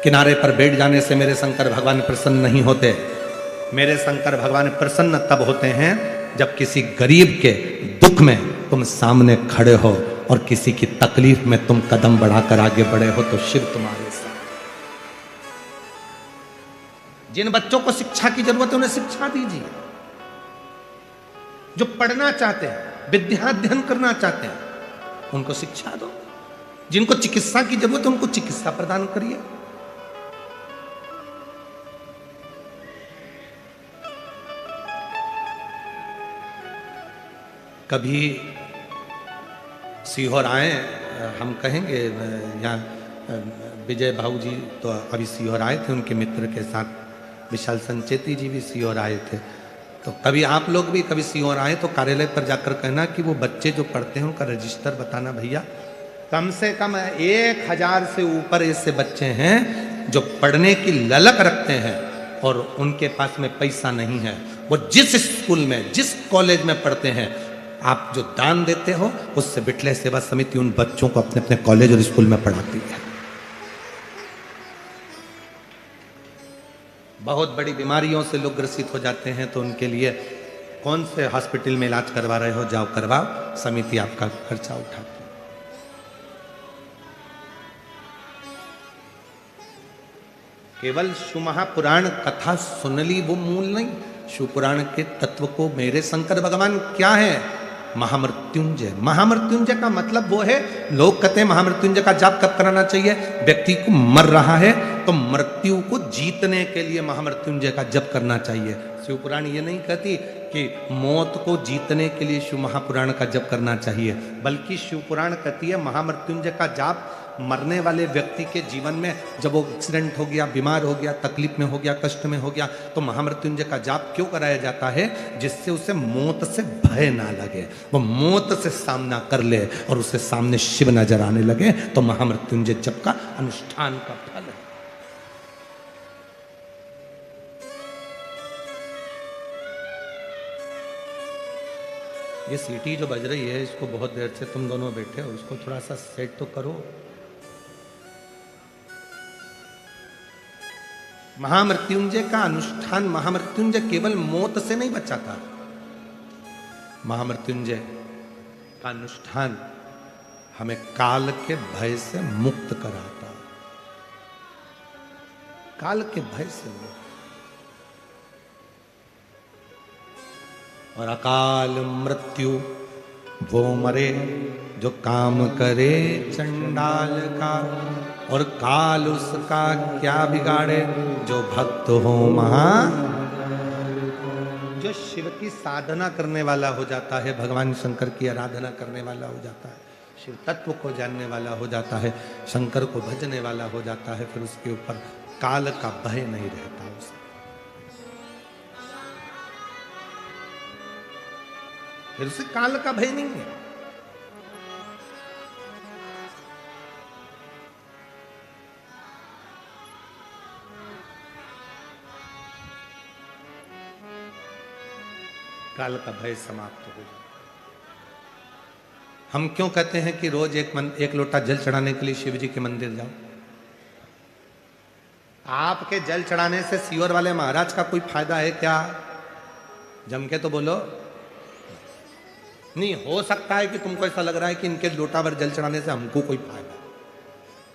किनारे पर बैठ जाने से मेरे शंकर भगवान प्रसन्न नहीं होते। मेरे शंकर भगवान प्रसन्न तब होते हैं जब किसी गरीब के दुख में तुम सामने खड़े हो और किसी की तकलीफ में तुम कदम बढ़ाकर आगे बढ़े हो तो शिव तुम्हारे साथ। जिन बच्चों को शिक्षा की जरूरत है उन्हें शिक्षा दीजिए। जो पढ़ना चाहते हैं, विद्या अध्ययन करना चाहते हैं, उनको शिक्षा दो। जिनको चिकित्सा की जरूरत है उनको चिकित्सा प्रदान करिए। कभी सीहोर आए, हम कहेंगे यहाँ विजय भाऊ जी तो अभी सीहोर आए थे, उनके मित्र के साथ विशाल संचेती जी भी सीहोर आए थे। तो कभी आप लोग भी कभी सीहोर आए तो कार्यालय पर जाकर कहना कि वो बच्चे जो पढ़ते हैं उनका रजिस्टर बताना भैया। कम से कम 1000 से ऊपर ऐसे बच्चे हैं जो पढ़ने की ललक रखते हैं और उनके पास में पैसा नहीं है। वो जिस स्कूल में, जिस कॉलेज में पढ़ते हैं, आप जो दान देते हो उससे बिटले सेवा समिति उन बच्चों को अपने अपने कॉलेज और स्कूल में पढ़ाती है। बहुत बड़ी बीमारियों से लोग ग्रसित हो जाते हैं तो उनके लिए कौन से हॉस्पिटल में इलाज करवा रहे हो, जाओ करवाओ, समिति आपका खर्चा उठाती है। केवल शिव महापुराण कथा सुन ली वो मूल नहीं, शिव पुराण के तत्व को मेरे शंकर भगवान क्या है, महामृत्युंजय। महामृत्युंजय का मतलब वो है, लोग कहते हैं महामृत्युंजय का जाप कब कराना चाहिए, व्यक्ति को मर रहा है तो मृत्यु को जीतने के लिए महामृत्युंजय का जप करना चाहिए। शिव पुराण ये नहीं कहती कि मौत को जीतने के लिए शिव महापुराण का जप करना चाहिए, बल्कि शिव पुराण कहती है महामृत्युंजय का जाप मरने वाले व्यक्ति के जीवन में, जब वो एक्सीडेंट हो गया, बीमार हो गया, तकलीफ में हो गया, कष्ट में हो गया, तो महामृत्युंजय का जाप क्यों कराया जाता है, जिससे उसे मौत से भय ना लगे, वो मौत से सामना कर ले और उसे सामने शिव नजर आने लगे। तो महामृत्युंजय जप का अनुष्ठान का फल है। ये सीटी जो बज रही है, इसको बहुत देर से तुम दोनों बैठे हो, इसको थोड़ा सा सेट तो करो। महामृत्युंजय का अनुष्ठान, महामृत्युंजय केवल मौत से नहीं बचाता, महामृत्युंजय का अनुष्ठान हमें काल के भय से मुक्त कराता, काल के भय से मुक्त। और अकाल मृत्यु वो मरे जो काम करे चंडाल का, और काल उसका क्या बिगाड़े जो भक्त हो महा। जो शिव की साधना करने वाला हो जाता है, भगवान शंकर की आराधना करने वाला हो जाता है, शिव तत्व को जानने वाला हो जाता है, शंकर को भजने वाला हो जाता है, फिर उसके ऊपर काल का भय नहीं रहता उसे। फिर उसे काल का भय नहीं है। काल का भय समाप्त हो जाए। हम क्यों कहते हैं कि रोज एक लोटा जल चढ़ाने के लिए शिव जी के मंदिर जाओ? आपके जल चढ़ाने से सीहोर वाले महाराज का कोई फायदा है क्या? जम के तो बोलो। नहीं, हो सकता है कि तुमको ऐसा लग रहा है कि इनके लोटा भर जल चढ़ाने से हमको कोई फायदा।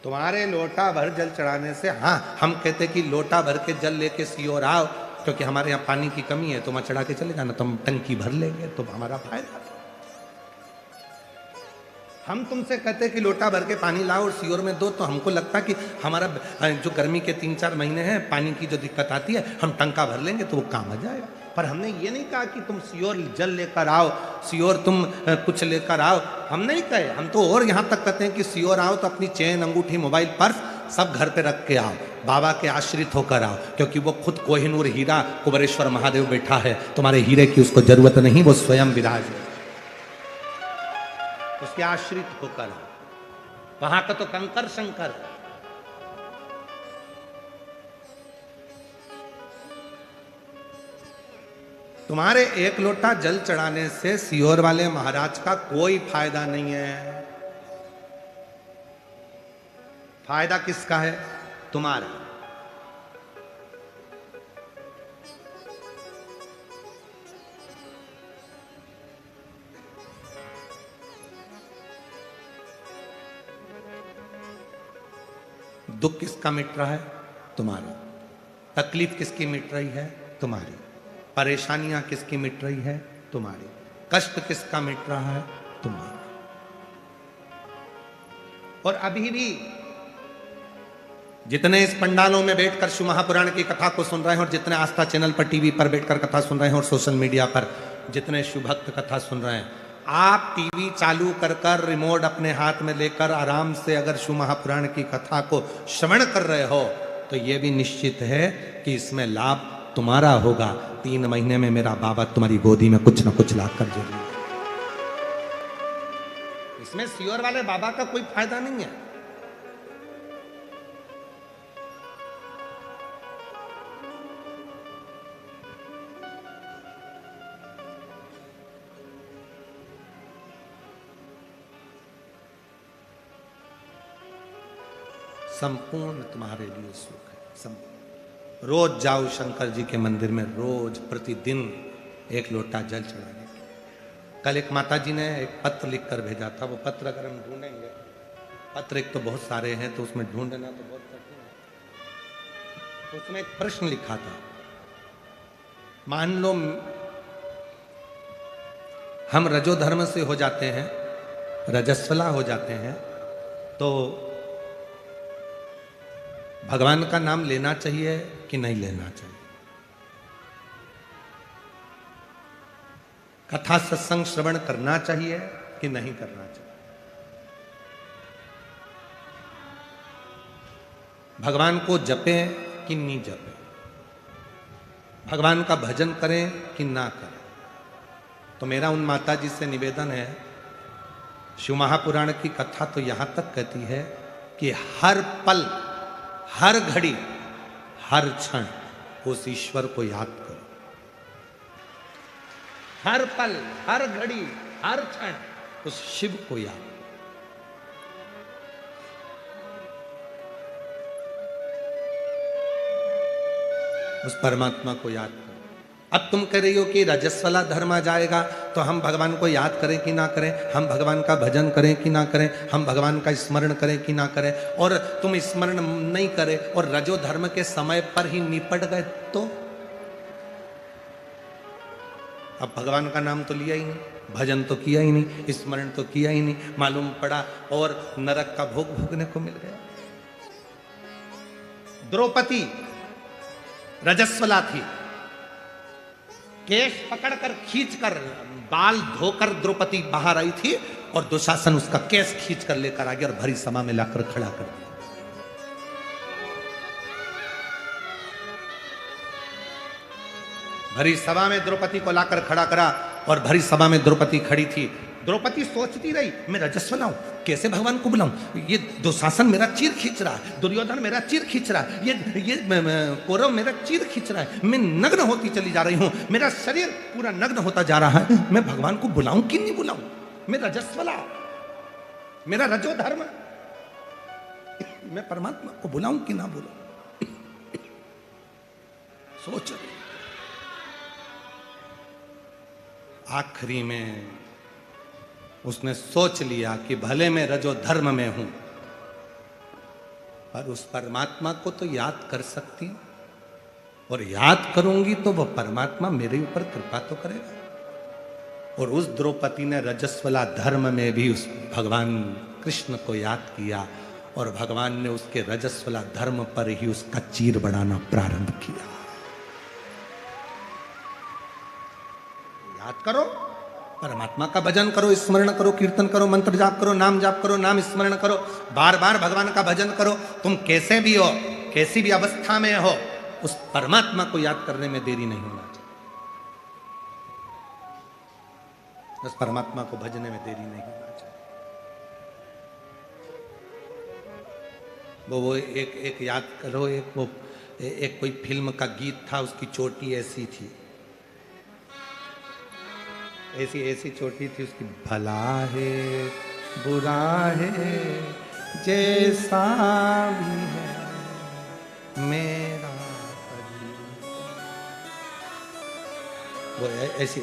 तुम्हारे लोटा भर जल चढ़ाने से, हाँ, हम कहते कि लोटा भर के जल लेके सीहोर आओ, क्योंकि हमारे यहाँ पानी की कमी है, तो वहां चढ़ा के चले जाना, तो हम टंकी भर लेंगे, तो हमारा फायदा। हम तुमसे कहते कि लोटा भर के पानी लाओ और सीहोर में दो, तो हमको लगता कि हमारा जो गर्मी के 3-4 महीने हैं, पानी की जो दिक्कत आती है, हम टंका भर लेंगे तो वो काम आ जाएगा। पर हमने ये नहीं कहा कि तुम सीहोर जल लेकर आओ, सीहोर तुम कुछ लेकर आओ, हम नहीं कहे। हम तो और यहाँ तक कहते हैं कि सीहोर आओ तो अपनी चेन, अंगूठी, मोबाइल, पर्स सब घर पे रख के आओ, बाबा के आश्रित होकर आओ, क्योंकि वो खुद कोहिनूर हीरा कुबेरेश्वर महादेव बैठा है। तुम्हारे हीरे की उसको जरूरत नहीं, वो स्वयं विराज है, उसके आश्रित होकर आओ। वहां का तो कंकर शंकर है। तुम्हारे एक लोटा जल चढ़ाने से सीहोर वाले महाराज का कोई फायदा नहीं है। फायदा किसका है? तुम्हारा। दुख किसका मिट रहा है? तुम्हारा। तकलीफ किसकी मिट रही है? तुम्हारी। परेशानियां किसकी मिट रही है? तुम्हारी। कष्ट किसका मिट रहा है? तुम्हारा। और अभी भी जितने इस पंडालों में बैठकर शिव महापुराण की कथा को सुन रहे हैं और जितने आस्था चैनल पर टीवी पर बैठकर कथा सुन रहे हैं और सोशल मीडिया पर जितने शिव भक्त कथा सुन रहे हैं, आप टीवी चालू कर कर रिमोट अपने हाथ में लेकर आराम से अगर शिव महापुराण की कथा को श्रवण कर रहे हो तो यह भी निश्चित है कि इसमें लाभ तुम्हारा होगा। 3 महीने में मेरा बाबा तुम्हारी गोदी में कुछ ना कुछ ला कर जरूर। इसमें सियोर वाले बाबा का कोई फायदा नहीं है। संपूर्ण तुम्हारे लिए सुख है। संपूर्ण। रोज जाओ शंकर जी के मंदिर में, रोज प्रतिदिन 1 लोटा जल चढ़ाने। कल एक माता जी ने एक पत्र लिख कर भेजा था। वो पत्र अगर हम ढूंढेंगे, पत्र एक तो बहुत सारे हैं तो उसमें ढूंढना तो बहुत कठिन है। तो उसमें एक प्रश्न लिखा था, मान लो हम रजोधर्म से हो जाते हैं, रजस्वला हो जाते हैं, तो भगवान का नाम लेना चाहिए कि नहीं लेना चाहिए? कथा सत्संग श्रवण करना चाहिए कि नहीं करना चाहिए? भगवान को जपें कि नहीं जपें? भगवान का भजन करें कि ना करें? तो मेरा उन माता जी से निवेदन है, शिव महापुराण की कथा तो यहां तक कहती है कि हर पल, हर घड़ी, हर क्षण उस ईश्वर को याद करो। हर पल, हर घड़ी, हर क्षण उस शिव को याद। उस परमात्मा को याद करो। अब तुम कह रही हो कि रजस्वला धर्म आ जाएगा तो हम भगवान को याद करें कि ना करें, हम भगवान का भजन करें कि ना करें, हम भगवान का स्मरण करें कि ना करें, और तुम स्मरण नहीं करें और रजो धर्म के समय पर ही निपट गए तो? अब भगवान का नाम तो लिया ही नहीं, भजन तो किया ही नहीं, स्मरण तो किया ही नहीं, मालूम पड़ा और नरक का भोग भोगने को मिल गया। द्रौपदी रजस्वला थी, केश पकड़कर खींचकर, बाल धोकर द्रौपदी बाहर आई थी और दुशासन उसका केस खींचकर लेकर आ गया और भरी सभा में लाकर खड़ा कर दिया। भरी सभा में द्रौपदी को लाकर खड़ा करा और भरी सभा में द्रौपदी खड़ी थी। द्रौपदी सोचती रही, मैं रजस्वला हूं, कैसे भगवान को बुलाऊं? ये दुशासन मेरा चीर खींच रहा है, दुर्योधन मेरा चीर खींच रहा है, ये कौरव मेरा चीर खींच रहा है, मैं नग्न होती चली जा रही हूं, मेरा शरीर पूरा नग्न होता जा रहा है, मैं भगवान को बुलाऊं कि नहीं बुलाऊं? मैं रजस्वला, मेरा रजो धर्म, मैं परमात्मा को बुलाऊं कि ना बुलाऊं? सोच। आखिरी में उसने सोच लिया कि भले मैं रजो धर्म में हूं पर उस परमात्मा को तो याद कर सकती हूं, और याद करूंगी तो वह परमात्मा मेरे ऊपर कृपा तो करेगा। और उस द्रौपदी ने रजस्वला धर्म में भी उस भगवान कृष्ण को याद किया और भगवान ने उसके रजस्वला धर्म पर ही उसका चीर बढ़ाना प्रारंभ किया। याद करो, परमात्मा का भजन करो, स्मरण करो, कीर्तन करो, मंत्र जाप करो, नाम जाप करो, नाम स्मरण करो, बार बार भगवान का भजन करो। तुम कैसे भी हो, कैसी भी अवस्था में हो, उस परमात्मा को याद करने में देरी नहीं होना चाहिए। उस परमात्मा को भजने में देरी नहीं होना चाहिए। वो एक याद करो, एक कोई फिल्म का गीत था, उसकी चोटी ऐसी थी, ऐसी छोटी थी उसकी, भला है बुरा है जैसा भी है मेरा पति। वो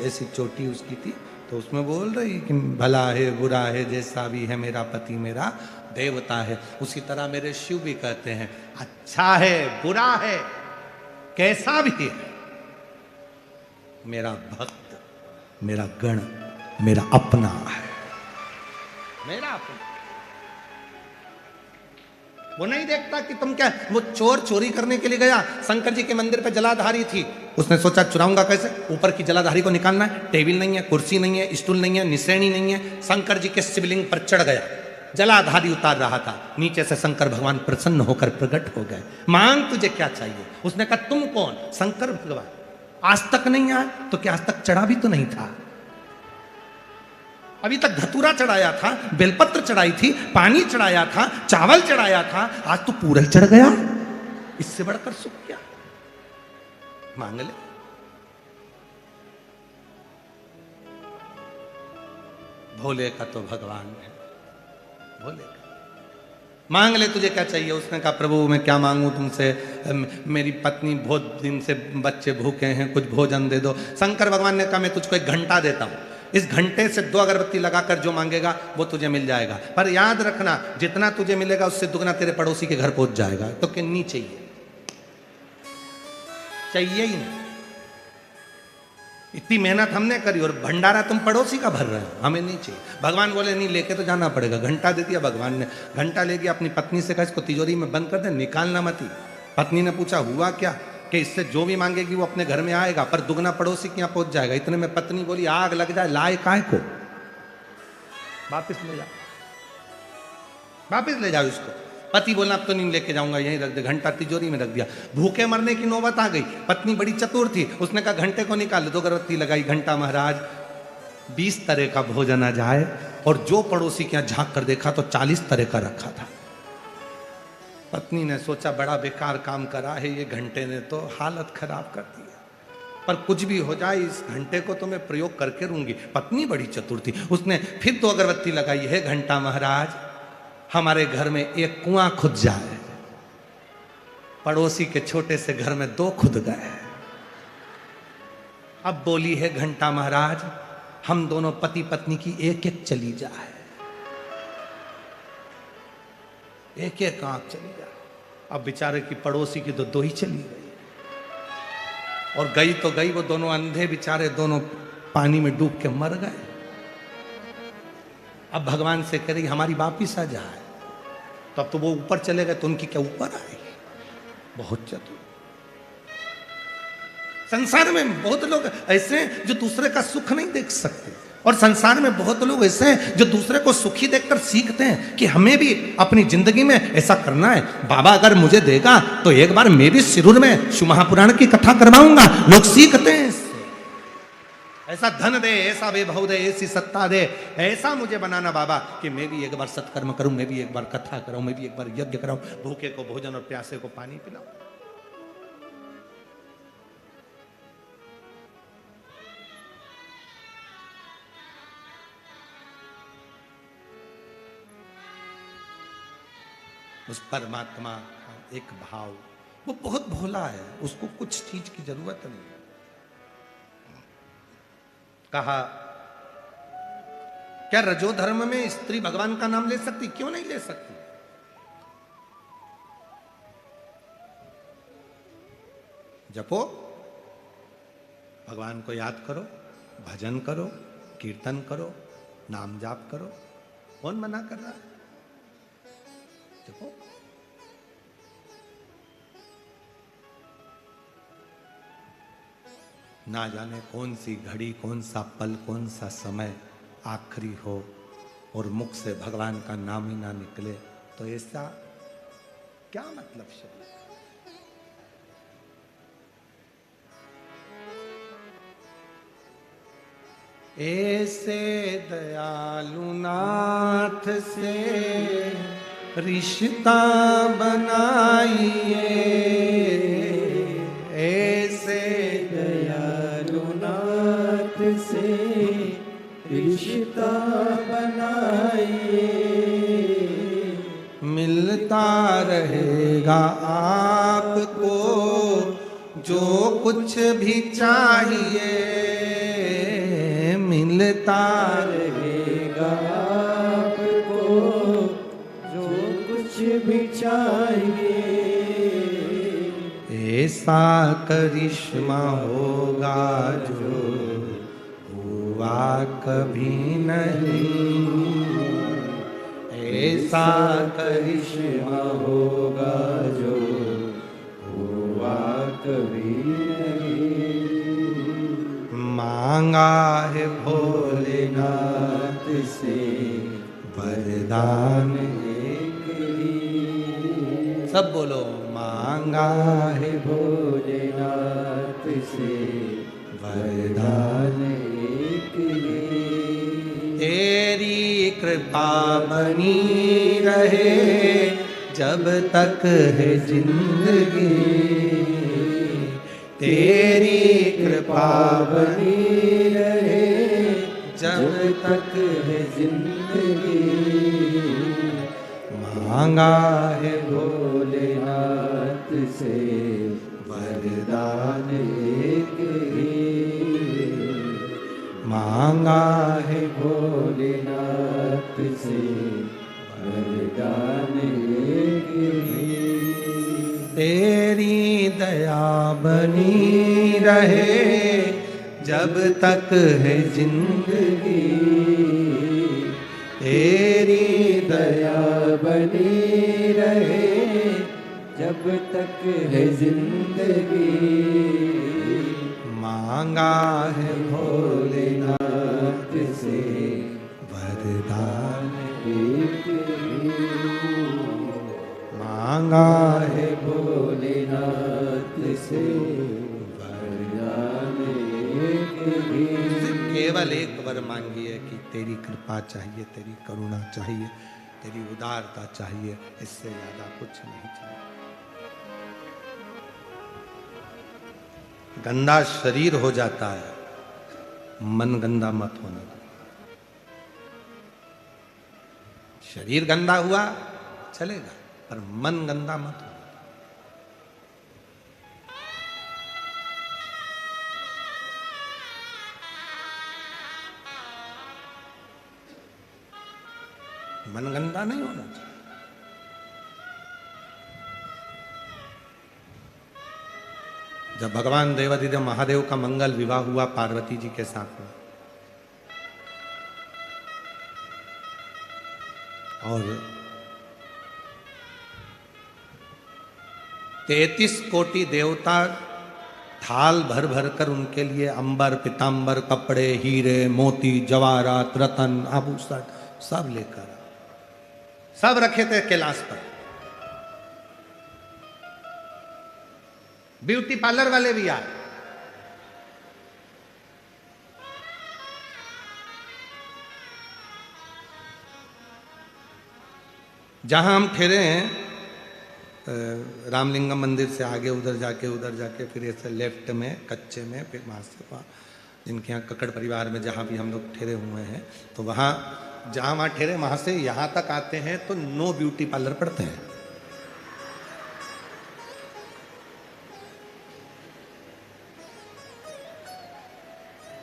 ऐसी छोटी उसकी थी, तो उसमें बोल रही कि भला है बुरा है जैसा भी है मेरा पति मेरा देवता है। उसी तरह मेरे शिव भी कहते हैं अच्छा है बुरा है कैसा भी है, मेरा भक्त, मेरा गण, मेरा अपना है, मेरा अपना। वो नहीं देखता कि तुम क्या, वो चोर चोरी करने के लिए गया, शंकर जी के मंदिर पे जलाधारी थी, उसने सोचा चुराऊंगा कैसे, ऊपर की जलाधारी को निकालना है, टेबल नहीं है, कुर्सी नहीं है, स्टूल नहीं है, निसेणी नहीं है, शंकर जी के शिवलिंग पर चढ़ गया, जलाधारी उतार रहा था, नीचे से शंकर भगवान प्रसन्न होकर प्रकट हो गए, मांग तुझे क्या चाहिए। उसने कहा तुम कौन, शंकर भगवान, आज तक नहीं आया, तो क्या आज तक चढ़ा भी तो नहीं था, अभी तक धतूरा चढ़ाया था, बेलपत्र चढ़ाई थी, पानी चढ़ाया था, चावल चढ़ाया था, आज तो पूरा ही चढ़ गया, इससे बढ़कर सुख क्या, मांग ले। भोले का तो भगवान है, भोले का मांग ले तुझे क्या चाहिए। उसने कहा प्रभु मैं क्या मांगू तुमसे, मेरी पत्नी बहुत दिन से बच्चे भूखे हैं, कुछ भोजन दे दो। शंकर भगवान ने कहा मैं तुझको 1 घंटा देता हूं, इस घंटे से 2 अगरबत्ती लगाकर जो मांगेगा वो तुझे मिल जाएगा, पर याद रखना जितना तुझे मिलेगा उससे दुगना तेरे पड़ोसी के घर पहुंच जाएगा। तो किन्नी चाहिए, चाहिए ही नहीं, इतनी मेहनत हमने करी और भंडारा तुम पड़ोसी का भर रहे हो, हमें नहीं चाहिए। भगवान बोले नहीं लेके तो जाना पड़ेगा, घंटा दे दिया भगवान ने, घंटा ले गया, अपनी पत्नी से कहा इसको तिजोरी में बंद कर दे, निकालना मत ही। पत्नी ने पूछा हुआ क्या, कि इससे जो भी मांगेगी वो अपने घर में आएगा, पर दुगना पड़ोसी के यहाँ पहुंच जाएगा। इतने में पत्नी बोली आग लग जाए लाए काय को, वापिस ले जाओ, वापिस ले जाओ इसको। पति बोला अब तो नहीं लेके जाऊंगा, यहीं रख दे, घंटा तिजोरी में रख दिया। भूखे मरने की नौबत आ गई, पत्नी बड़ी चतुर थी, उसने कहा घंटे को निकाल, 2 अगरबत्ती लगाई, घंटा महाराज 20 तरह का भोजन आ जाए, और जो पड़ोसी के यहाँ झांक कर देखा तो 40 तरह का रखा था। पत्नी ने सोचा बड़ा बेकार काम करा है ये घंटे ने, तो हालत खराब कर दी है, पर कुछ भी हो जाए इस घंटे को तो मैं प्रयोग करके रहूंगी। पत्नी बड़ी चतुर थी, उसने फिर 2 अगरबत्ती लगाई, है घंटा महाराज हमारे घर में एक कुआं खुद जाए, पड़ोसी के छोटे से घर में 2 खुद गए। अब बोली है घंटा महाराज हम दोनों पति पत्नी की 1-1 चली जाए, 1-1 आंख चली जाए। अब बेचारे की पड़ोसी की तो 2 ही चली गई, और गई तो गई, वो दोनों अंधे बेचारे दोनों पानी में डूब के मर गए। अब भगवान से कह रही हमारी वापिस आ जाए, तब तो वो ऊपर चले गए, तो उनकी क्या ऊपर आएगी, बहुत चतुर। संसार में बहुत लोग ऐसे हैं जो दूसरे का सुख नहीं देख सकते, और संसार में बहुत लोग ऐसे हैं जो दूसरे को सुखी देखकर सीखते हैं कि हमें भी अपनी जिंदगी में ऐसा करना है। बाबा अगर मुझे देगा तो एक बार मैं भी सिरुर में शिव महापुराण की कथा करवाऊंगा, लोग सीखते हैं इससे। ऐसा धन दे, ऐसा वैभव दे, ऐसी सत्ता दे, ऐसा मुझे बनाना बाबा कि मैं भी एक बार सत्कर्म करूं, मैं भी एक बार कथा कराऊं, मैं भी एक बार यज्ञ कराऊं, भूखे को भोजन और प्यासे को पानी पिलाऊं। उस परमात्मा का एक भाव, वो बहुत भोला है, उसको कुछ चीज की जरूरत नहीं है। कहा क्या रजो धर्म में स्त्री भगवान का नाम ले सकती, क्यों नहीं ले सकती। जपो, भगवान को याद करो, भजन करो, कीर्तन करो, नाम जाप करो, कौन मना कर रहा है। जपो। ना जाने कौन सी घड़ी, कौन सा पल, कौन सा समय आखिरी हो और मुख से भगवान का नाम ही ना निकले, तो ऐसा क्या मतलब शब्द। ऐसे दयालु नाथ से रिश्ता बनाइए, ऐसे दयालु नाथ से रिश्ता बनाइए, मिलता रहेगा आपको जो कुछ भी चाहिए, मिलता रहेगा आपको जो भी चाहिए। ऐसा करिश्मा होगा जो हुआ कभी नहीं, ऐसा करिश्मा होगा जो हुआ कभी नहीं। मांगा है भोलेनाथ से वरदान एक ही। सब बोलो, मांगा है भोलेनाथ से वरदान एक ही। तेरी कृपा बनी रहे जब तक है जिंदगी, तेरी कृपा बनी रहे जब तक है जिंदगी। मांगा है भोलेनाथ से वरदान एक ही। मांगा है भोलेनाथ से वरदान एक ही। तेरी दया बनी रहे जब तक है जिंदगी, तेरी दया बनी रहे जब तक है जिंदगी। मांगा है भोलेनाथ से वरदान एक ही। मांगा है भोलेनाथ से वरदान एक ही। केवल एक वर मांगिए कि तेरी कृपा चाहिए, तेरी करुणा चाहिए, तेरी उदारता चाहिए, इससे ज्यादा कुछ नहीं चाहिए। गंदा शरीर हो जाता है, मन गंदा मत होने दो। शरीर गंदा हुआ चलेगा, पर मन गंदा मत हो। मन गंदा नहीं होना चाहिए। जब भगवान देवादिदेव महादेव का मंगल विवाह हुआ पार्वती जी के साथ में, और 33 कोटि देवता थाल भर भर कर उनके लिए अंबर पीतांबर कपड़े हीरे मोती जवाहरात रतन आभूषण सब लेकर सब रखे थे कैलाश पर। ब्यूटी पार्लर वाले भी आए, जहां हम ठहरे हैं रामलिंगम मंदिर से आगे उधर जाके फिर ऐसे लेफ्ट में कच्चे में, फिर वहां से वहाँ जिनके यहाँ कक्कड़ परिवार में जहाँ भी हम लोग ठहरे हुए हैं, तो वहाँ जहाँ वहाँ ठहरे वहाँ से यहाँ तक आते हैं तो नो ब्यूटी पार्लर पड़ते हैं।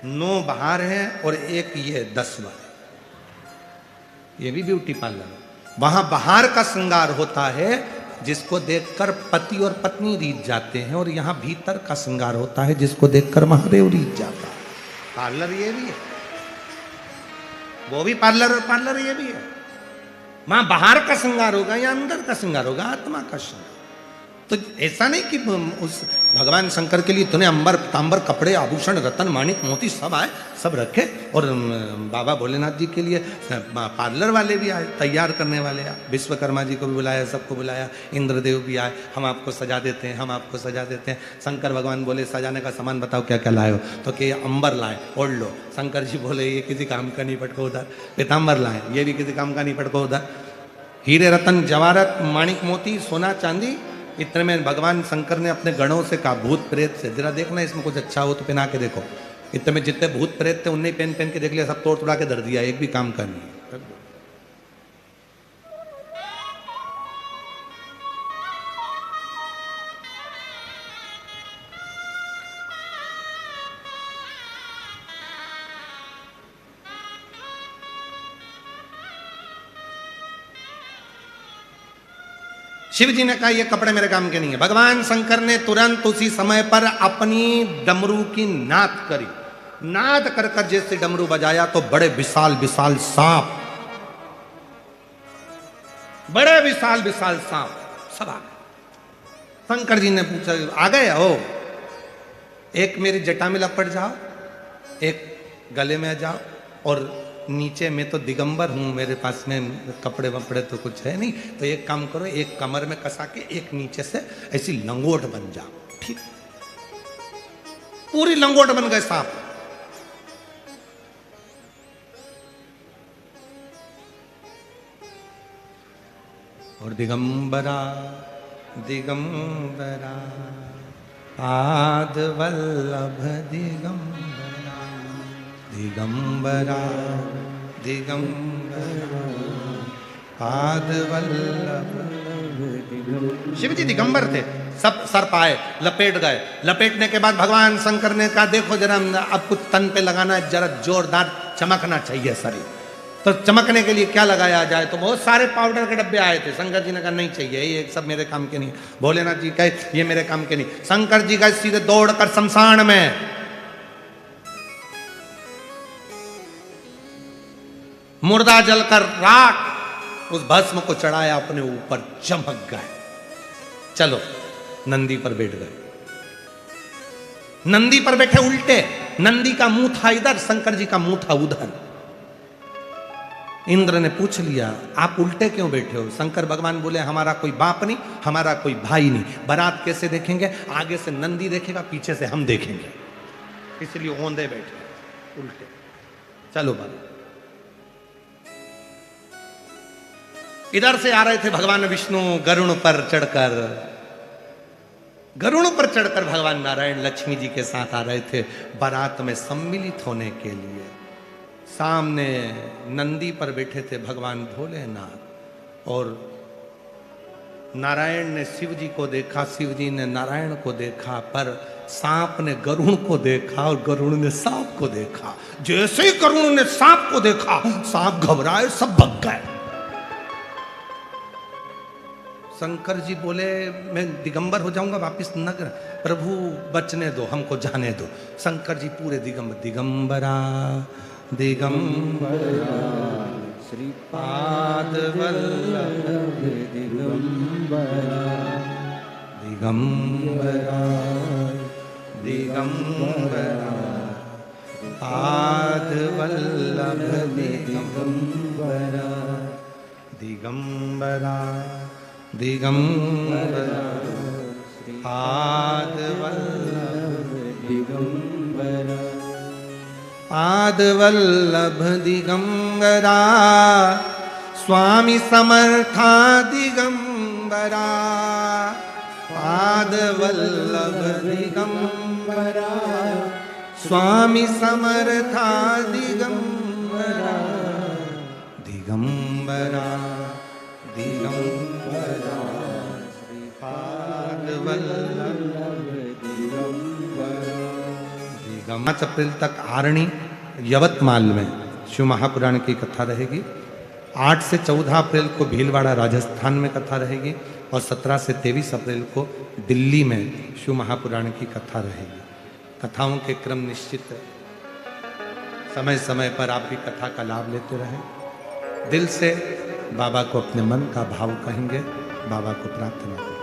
नो बाहर है और एक ये 10 बार, ये भी ब्यूटी पार्लर है। वहां बाहर का श्रृंगार होता है जिसको देखकर पति और पत्नी रीझ जाते हैं, और यहाँ भीतर का श्रृंगार होता है जिसको देखकर महादेव रीझ जाता है। पार्लर ये भी है, वो भी पार्लर और पार्लर ये भी है। वहां बाहर का श्रृंगार होगा या अंदर का श्रृंगार होगा, आत्मा का श्रृंगार। तो ऐसा नहीं कि उस भगवान शंकर के लिए तूने अंबर पीतांबर कपड़े आभूषण रतन माणिक मोती सब आए, सब रखे, और बाबा भोलेनाथ जी के लिए पार्लर वाले भी आए, तैयार करने वाले आए, विश्वकर्मा जी को भी बुलाया, सबको बुलाया, इंद्रदेव भी आए, हम आपको सजा देते हैं, हम आपको सजा देते हैं। शंकर भगवान बोले सजाने का सामान बताओ क्या क्या लाए हो, तो कि अंबर लाए ओढ़ लो। शंकर जी बोले ये किसी काम का नहीं, पटको उधर। पीतांबर लाए, ये भी किसी काम का नहीं, पटको उधर। हीरे रतन जवाहरत माणिक मोती सोना चांदी, इतने में भगवान शंकर ने अपने गणों से कहा भूत प्रेत से जरा देखना इसमें कुछ अच्छा हो तो पहना के देखो। इतने में जितने भूत प्रेत थे उन्हें पहन पहन के देख लिया, सब तोड़ तोड़ा के धर दिया, एक भी काम का नहीं। शिव जी ने कहा ये कपड़े मेरे काम के नहीं है। भगवान शंकर ने तुरंत उसी समय पर अपनी डमरू की नाद करी। नाद कर कर जैसे डमरू बजाया तो बड़े विशाल विशाल सांप, बड़े विशाल विशाल सांप सब आ गए। शंकर जी ने पूछा आ गए हो, एक मेरी जटा में लपट जाओ, एक गले में जाओ, और नीचे में तो दिगंबर हूं, मेरे पास में कपड़े वपड़े तो कुछ है नहीं, तो एक काम करो, एक कमर में कसा के एक नीचे से ऐसी लंगोट बन जाओ। ठीक, पूरी लंगोट बन गए सांप। और दिगंबरा दिगंबरा पाद वल्लभ दिगंबरा, दिगंबरा दिगंबरा पाद वल्लभ। शिव जी दिगंबर थे, सब सर पाए लपेट गए। लपेटने के बाद भगवान शंकर ने कहा देखो जरा अब कुछ तन पे लगाना है, जरा जोरदार चमकना चाहिए शरीर, तो चमकने के लिए क्या लगाया जाए। तो बहुत सारे पाउडर के डब्बे आए थे। शंकर जी ने कहा नहीं चाहिए, ये सब मेरे काम के नहीं। भोलेनाथ जी कहे ये मेरे काम के नहीं। शंकर जी गए सीधे दौड़कर शमशान में, मुर्दा जलकर राख, उस भस्म को चढ़ाया अपने ऊपर, चमक गए। चलो नंदी पर बैठ गए। नंदी पर बैठे उल्टे, नंदी का मुंह था इधर, शंकर जी का मुंह था उधर। इंद्र ने पूछ लिया आप उल्टे क्यों बैठे हो। शंकर भगवान बोले हमारा कोई बाप नहीं, हमारा कोई भाई नहीं, बारात कैसे देखेंगे, आगे से नंदी देखेगा, पीछे से हम देखेंगे, इसलिए औंधे बैठे उल्टे। चलो बाबा, इधर से आ रहे थे भगवान विष्णु गरुड़ पर चढ़कर, गरुड़ पर चढ़कर भगवान नारायण लक्ष्मी जी के साथ आ रहे थे बारात में सम्मिलित होने के लिए। सामने नंदी पर बैठे थे भगवान भोलेनाथ, और नारायण ने शिव जी को देखा, शिव जी ने नारायण को देखा, पर सांप ने गरुड़ को देखा और गरुड़ ने सांप को देखा। जैसे ही गरुड़ ने सांप को देखा, सांप घबराए, सब भग गए। शंकर जी बोले मैं दिगंबर हो जाऊंगा वापिस नगर, प्रभु बचने दो, हमको जाने दो। शंकर जी पूरे दिगंबर, दिगंबरा दिगंबरा श्रीपाद वल्लभ दिगंबरा, दिगंबरा दिगंबरा पाद वल्लभ दिगंबरा, दिगंबरा दिगंबरा पाद वल्लभ दिगंबरा, पाद वल्लभ दिगंबरा स्वामी समर्था दिगंबरा, पाद वल्लभ दिगंबरा स्वामी समर्था दिगंबरा, दिगंबरा दिगंबरा श्रीपाद वल्लभ दिगंबरा। 5 अप्रैल तक आरणी यवतमाल में शिव महापुराण की कथा रहेगी। 8 से 14 अप्रैल को भीलवाड़ा राजस्थान में कथा रहेगी, और 17 से 23 अप्रैल को दिल्ली में शिव महापुराण की कथा रहेगी। कथाओं के क्रम निश्चित है, समय समय पर आप भी कथा का लाभ लेते रहें। दिल से बाबा को अपने मन का भाव कहेंगे, बाबा को प्रार्थना करें,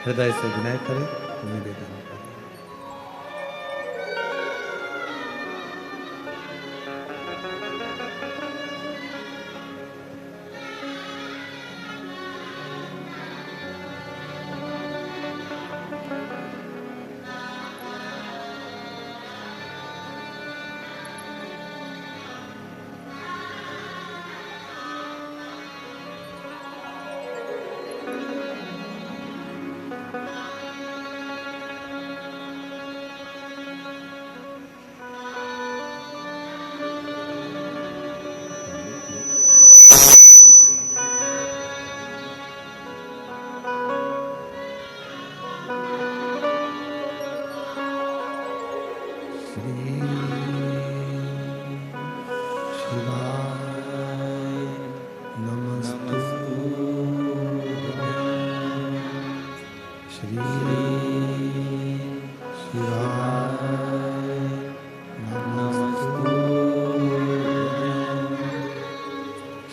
हृदय से विनय करें, निवेदन करें। श्री शिवाय नमस्तु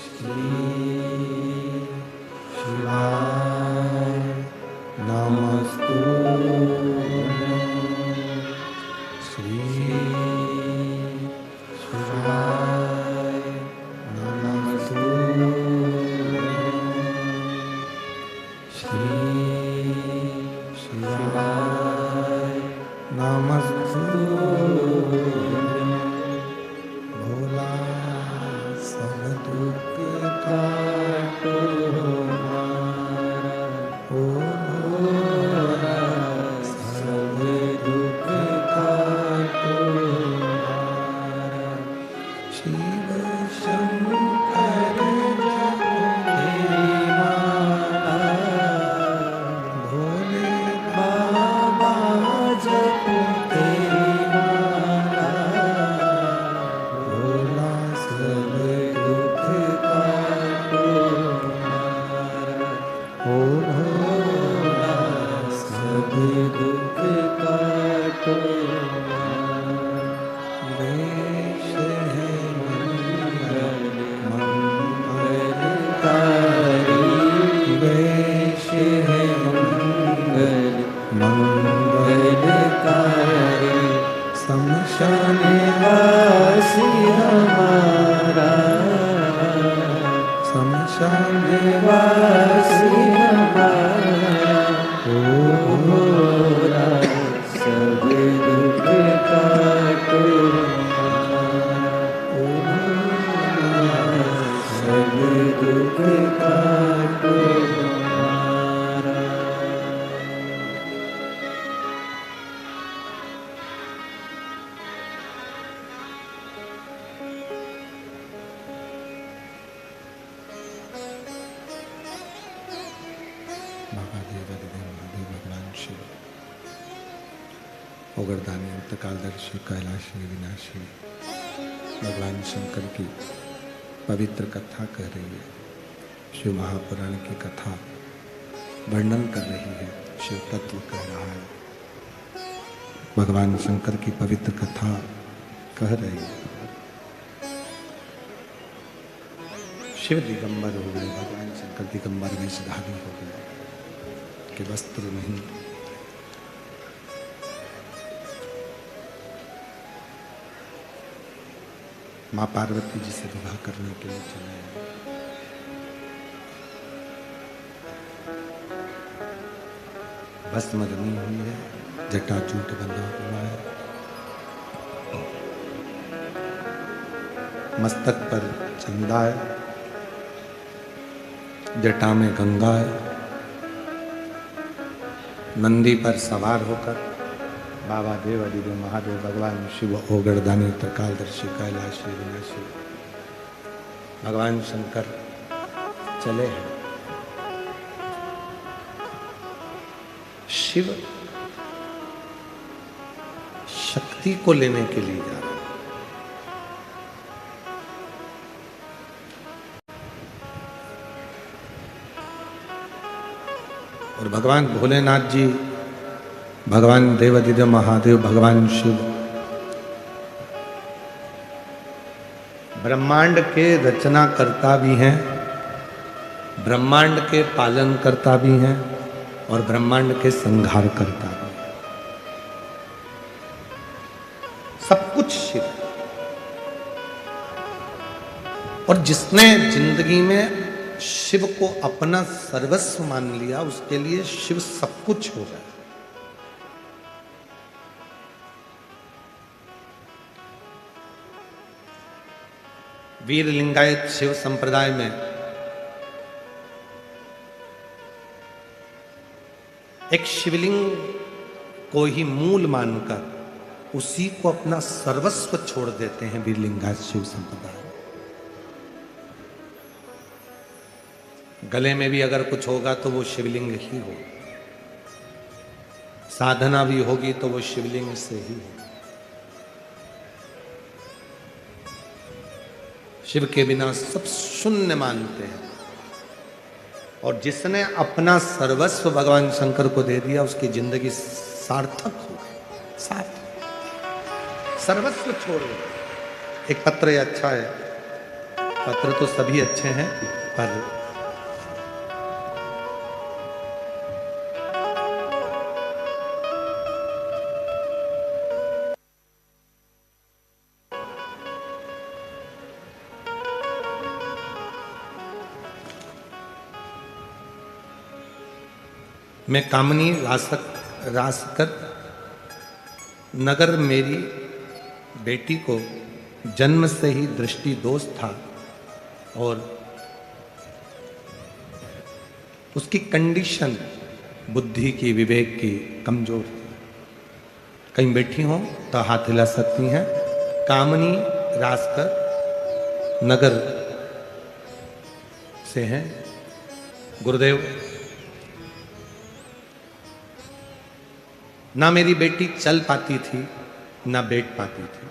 श्री शिवाय नमस्तु श्री शिवाय नमस्तु श्री शिवाय नमस्तु भोला सब दुख काटो हमारा ओ भोला सब दुख काटो हमारा शिव शंकर जप तेरी माला भोले बाबा जप तेरी माला भोला सब दुख काटो हमारा ओ भोला सब दुख काटो हमारा वेश है मंगलकारी वेश है मंगलकारी शमशान वासी हमारा शमशान वासी हमारा ओ भोला सब दुख काटो हमारा ओ भोला सब दुख काटो हमारा। महादेव महादेव भगवान शिव ओगरदानी अंतकालदर्शी कैलाशी विनाशी भगवान शंकर की पवित्र कथा कह रही है। शिव महापुराण की कथा वर्णन कर रही है, शिव तत्व कह रहा है। भगवान शंकर की पवित्र कथा कह रही है। शिव दिगंबर हो गए, भगवान शंकर दिगंबर वेशधारी हो गए कि वस्त्र नहीं। माँ पार्वती जी से विवाह करने के लिए चले आए। भस्म रंगी हुई है, जटाजूट बंधा हुआ है, मस्तक पर चंदा है, जटा में गंगा है। नंदी पर सवार होकर बाबा देव अधिदेव महादेव भगवान शिव ओगरदानी त्रिकालदर्शी कैलाशी विनाशी भगवान शंकर चले हैं। शिव शक्ति को लेने के लिए जा रहे हैं। और भगवान भोलेनाथ जी, भगवान देवादिदेव महादेव भगवान शिव ब्रह्मांड के रचनाकर्ता भी हैं, ब्रह्मांड के पालन करता भी हैं और ब्रह्मांड के संहार करता भी हैं। सब कुछ शिव है। और जिसने जिंदगी में शिव को अपना सर्वस्व मान लिया, उसके लिए शिव सब कुछ हो गया। वीर लिंगायत शिव संप्रदाय में एक शिवलिंग को ही मूल मानकर उसी को अपना सर्वस्व छोड़ देते हैं वीर लिंगायत शिव संप्रदाय। गले में भी अगर कुछ होगा तो वो शिवलिंग ही हो, साधना भी होगी तो वो शिवलिंग से ही हो। शिव के बिना सब शून्य मानते हैं। और जिसने अपना सर्वस्व भगवान शंकर को दे दिया उसकी जिंदगी सार्थक हो गई, सार्थक, सर्वस्व छोड़ दो। एक पत्र ये अच्छा है, पत्र तो सभी अच्छे हैं, पर मैं कामनी रासकर नगर मेरी बेटी को जन्म से ही दृष्टि दोष था और उसकी कंडीशन बुद्धि की, विवेक की कमजोर। कहीं बैठी हो तो हाथ हिला सकती हैं। कामनी रासकर नगर से हैं गुरुदेव। ना मेरी बेटी चल पाती थी, ना बैठ पाती थी,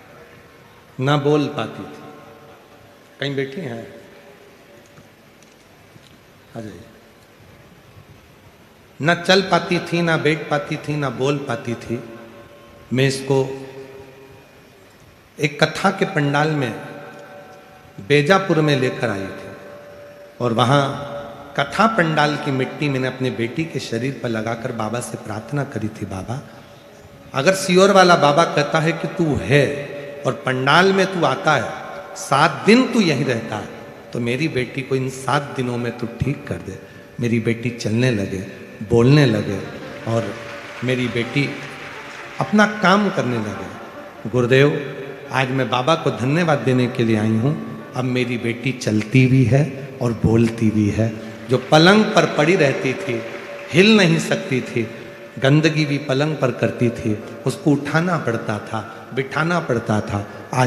ना बोल पाती थी। कहीं बैठी हैं? आ जाइए। ना चल पाती थी, ना बैठ पाती थी, ना बोल पाती थी। मैं इसको एक कथा के पंडाल में बेजापुर में लेकर आई थी और वहां कथा पंडाल की मिट्टी मैंने अपने बेटी के शरीर पर लगाकर बाबा से प्रार्थना करी थी, बाबा अगर सियोर वाला बाबा कहता है कि तू है और पंडाल में तू आता है, 7 दिन तू यहीं रहता है, तो मेरी बेटी को इन 7 दिनों में तू ठीक कर दे। मेरी बेटी चलने लगे, बोलने लगे और मेरी बेटी अपना काम करने लगे। गुरुदेव, आज मैं बाबा को धन्यवाद देने के लिए आई हूँ। अब मेरी बेटी चलती भी है और बोलती भी है। जो पलंग पर पड़ी रहती थी, हिल नहीं सकती थी, गंदगी भी पलंग पर करती थी, उसको उठाना पड़ता था, बिठाना पड़ता था, आज